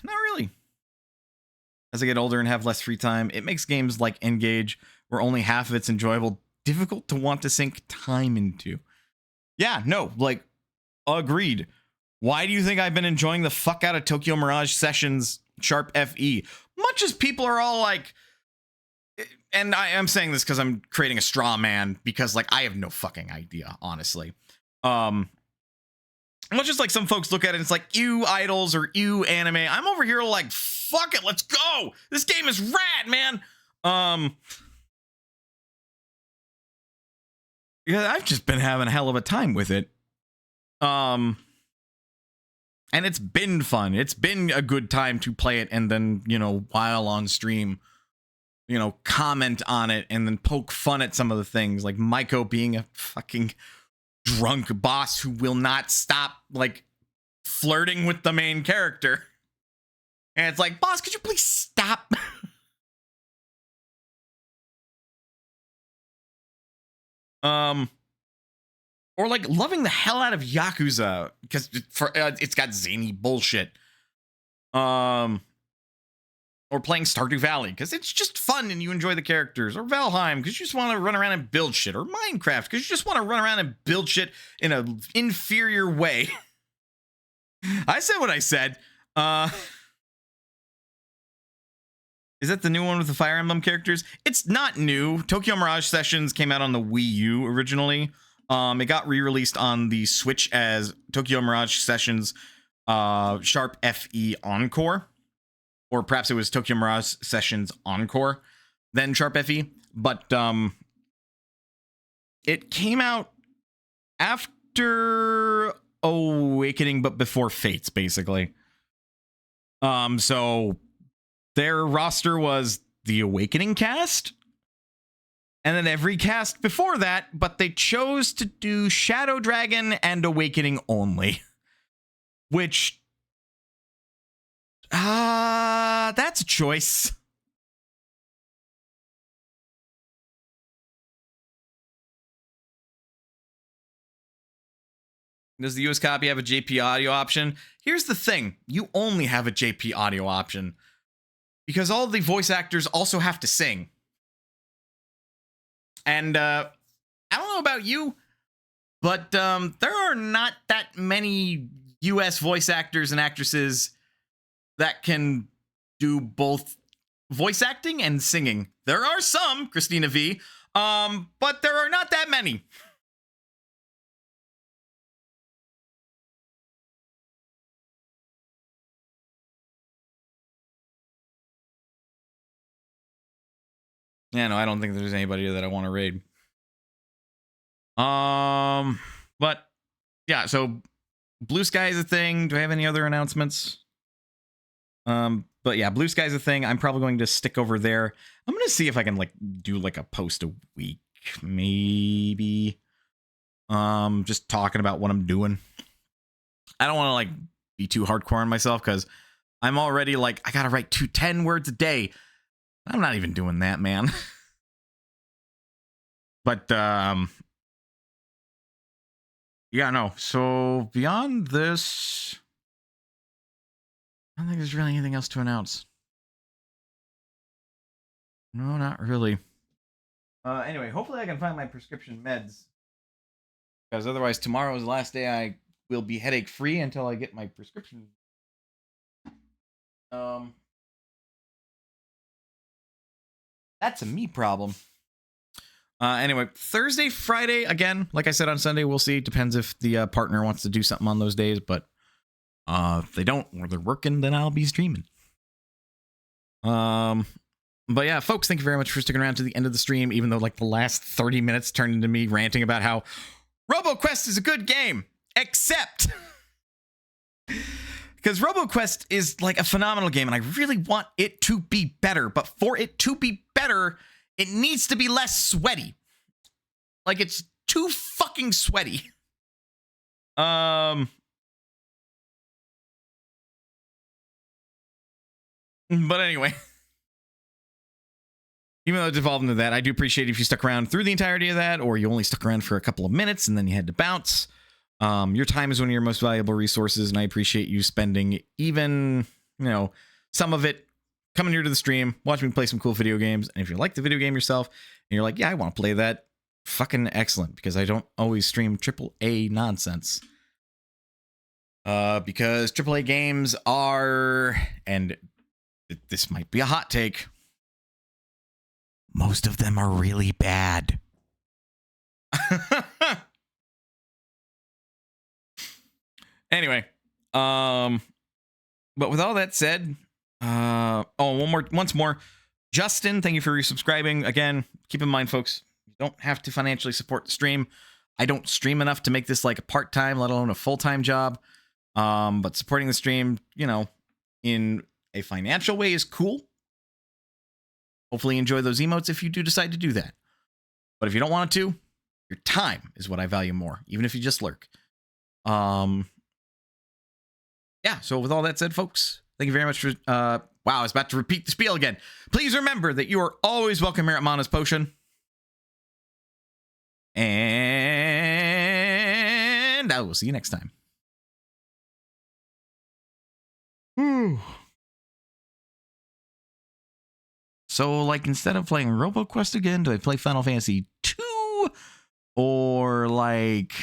Not really. As I get older and have less free time, it makes games like Engage, where only half of it's enjoyable, difficult to want to sink time into. Yeah, no, like, agreed. Why do you think I've been enjoying the fuck out of Tokyo Mirage Sessions Sharp FE? Much as people are all like, and I am saying this because I'm creating a straw man, because like I have no fucking idea, honestly. Much as like some folks look at it, it's like, ew idols or ew anime. I'm over here like, fuck it, let's go. This game is rad, man. Yeah, I've just been having a hell of a time with it. And it's been fun. It's been a good time to play it and then, you know, while on stream, you know, comment on it and then poke fun at some of the things, like Maiko being a fucking drunk boss who will not stop, like, flirting with the main character. And it's like, boss, could you please stop? Or like loving the hell out of Yakuza because it's got zany bullshit. Or playing Stardew Valley because it's just fun and you enjoy the characters. Or Valheim because you just want to run around and build shit. Or Minecraft because you just want to run around and build shit in an inferior way. I said what I said. Is that the new one with the Fire Emblem characters? It's not new. Tokyo Mirage Sessions came out on the Wii U originally. It got re-released on the Switch as Tokyo Mirage Sessions Sharp FE Encore. Or perhaps it was Tokyo Mirage Sessions Encore, then Sharp FE. But it came out after Awakening, but before Fates, basically. So their roster was the Awakening cast, and then every cast before that, but they chose to do Shadow Dragon and Awakening only. Which, that's a choice. Does the US copy have a JP audio option? Here's the thing. You only have a JP audio option because all the voice actors also have to sing. And I don't know about you, but there are not that many US voice actors and actresses that can do both voice acting and singing. There are some, Christina V, but there are not that many. Yeah, no, I don't think there's anybody that I want to raid. But yeah, so Blue Sky is a thing. Do I have any other announcements? But yeah, Blue Sky is a thing. I'm probably going to stick over there. I'm going to see if I can like do like a post a week, maybe. Just talking about what I'm doing. I don't want to like be too hardcore on myself because I'm already like, I gotta write 10 words a day. I'm not even doing that, man. But yeah, no. So beyond this, I don't think there's really anything else to announce. No, not really. Anyway, hopefully I can find my prescription meds. Because otherwise tomorrow is the last day I will be headache free until I get my prescription. That's a me problem. Anyway, Thursday, Friday, again, like I said on Sunday, we'll see. Depends if the partner wants to do something on those days, but if they don't, or they're working, then I'll be streaming. But yeah, folks, thank you very much for sticking around to the end of the stream, even though like the last 30 minutes turned into me ranting about how Roboquest is a good game, except because Roboquest is like a phenomenal game and I really want it to be better. But for it to be better, it needs to be less sweaty. Like, it's too fucking sweaty. But anyway, even though it devolved into that, I do appreciate if you stuck around through the entirety of that, or you only stuck around for a couple of minutes and then you had to bounce. Your time is one of your most valuable resources, and I appreciate you spending even, some of it coming here to the stream, watching me play some cool video games. And if you like the video game yourself and you're like, yeah, I want to play that, fucking excellent, because I don't always stream AAA nonsense. Because AAA games are, and this might be a hot take, most of them are really bad. Anyway, but with all that said, once more, Justin, thank you for resubscribing. Again, keep in mind, folks, you don't have to financially support the stream. I don't stream enough to make this like a part-time, let alone a full-time job. But supporting the stream, in a financial way is cool. Hopefully enjoy those emotes if you do decide to do that. But if you don't want to, your time is what I value more, even if you just lurk. Yeah, so with all that said, folks, thank you very much for, wow, I was about to repeat the spiel again. Please remember that you are always welcome here at Mana's Potion. And I will see you next time. So, like, instead of playing Roboquest again, do I play Final Fantasy 2? Or, like...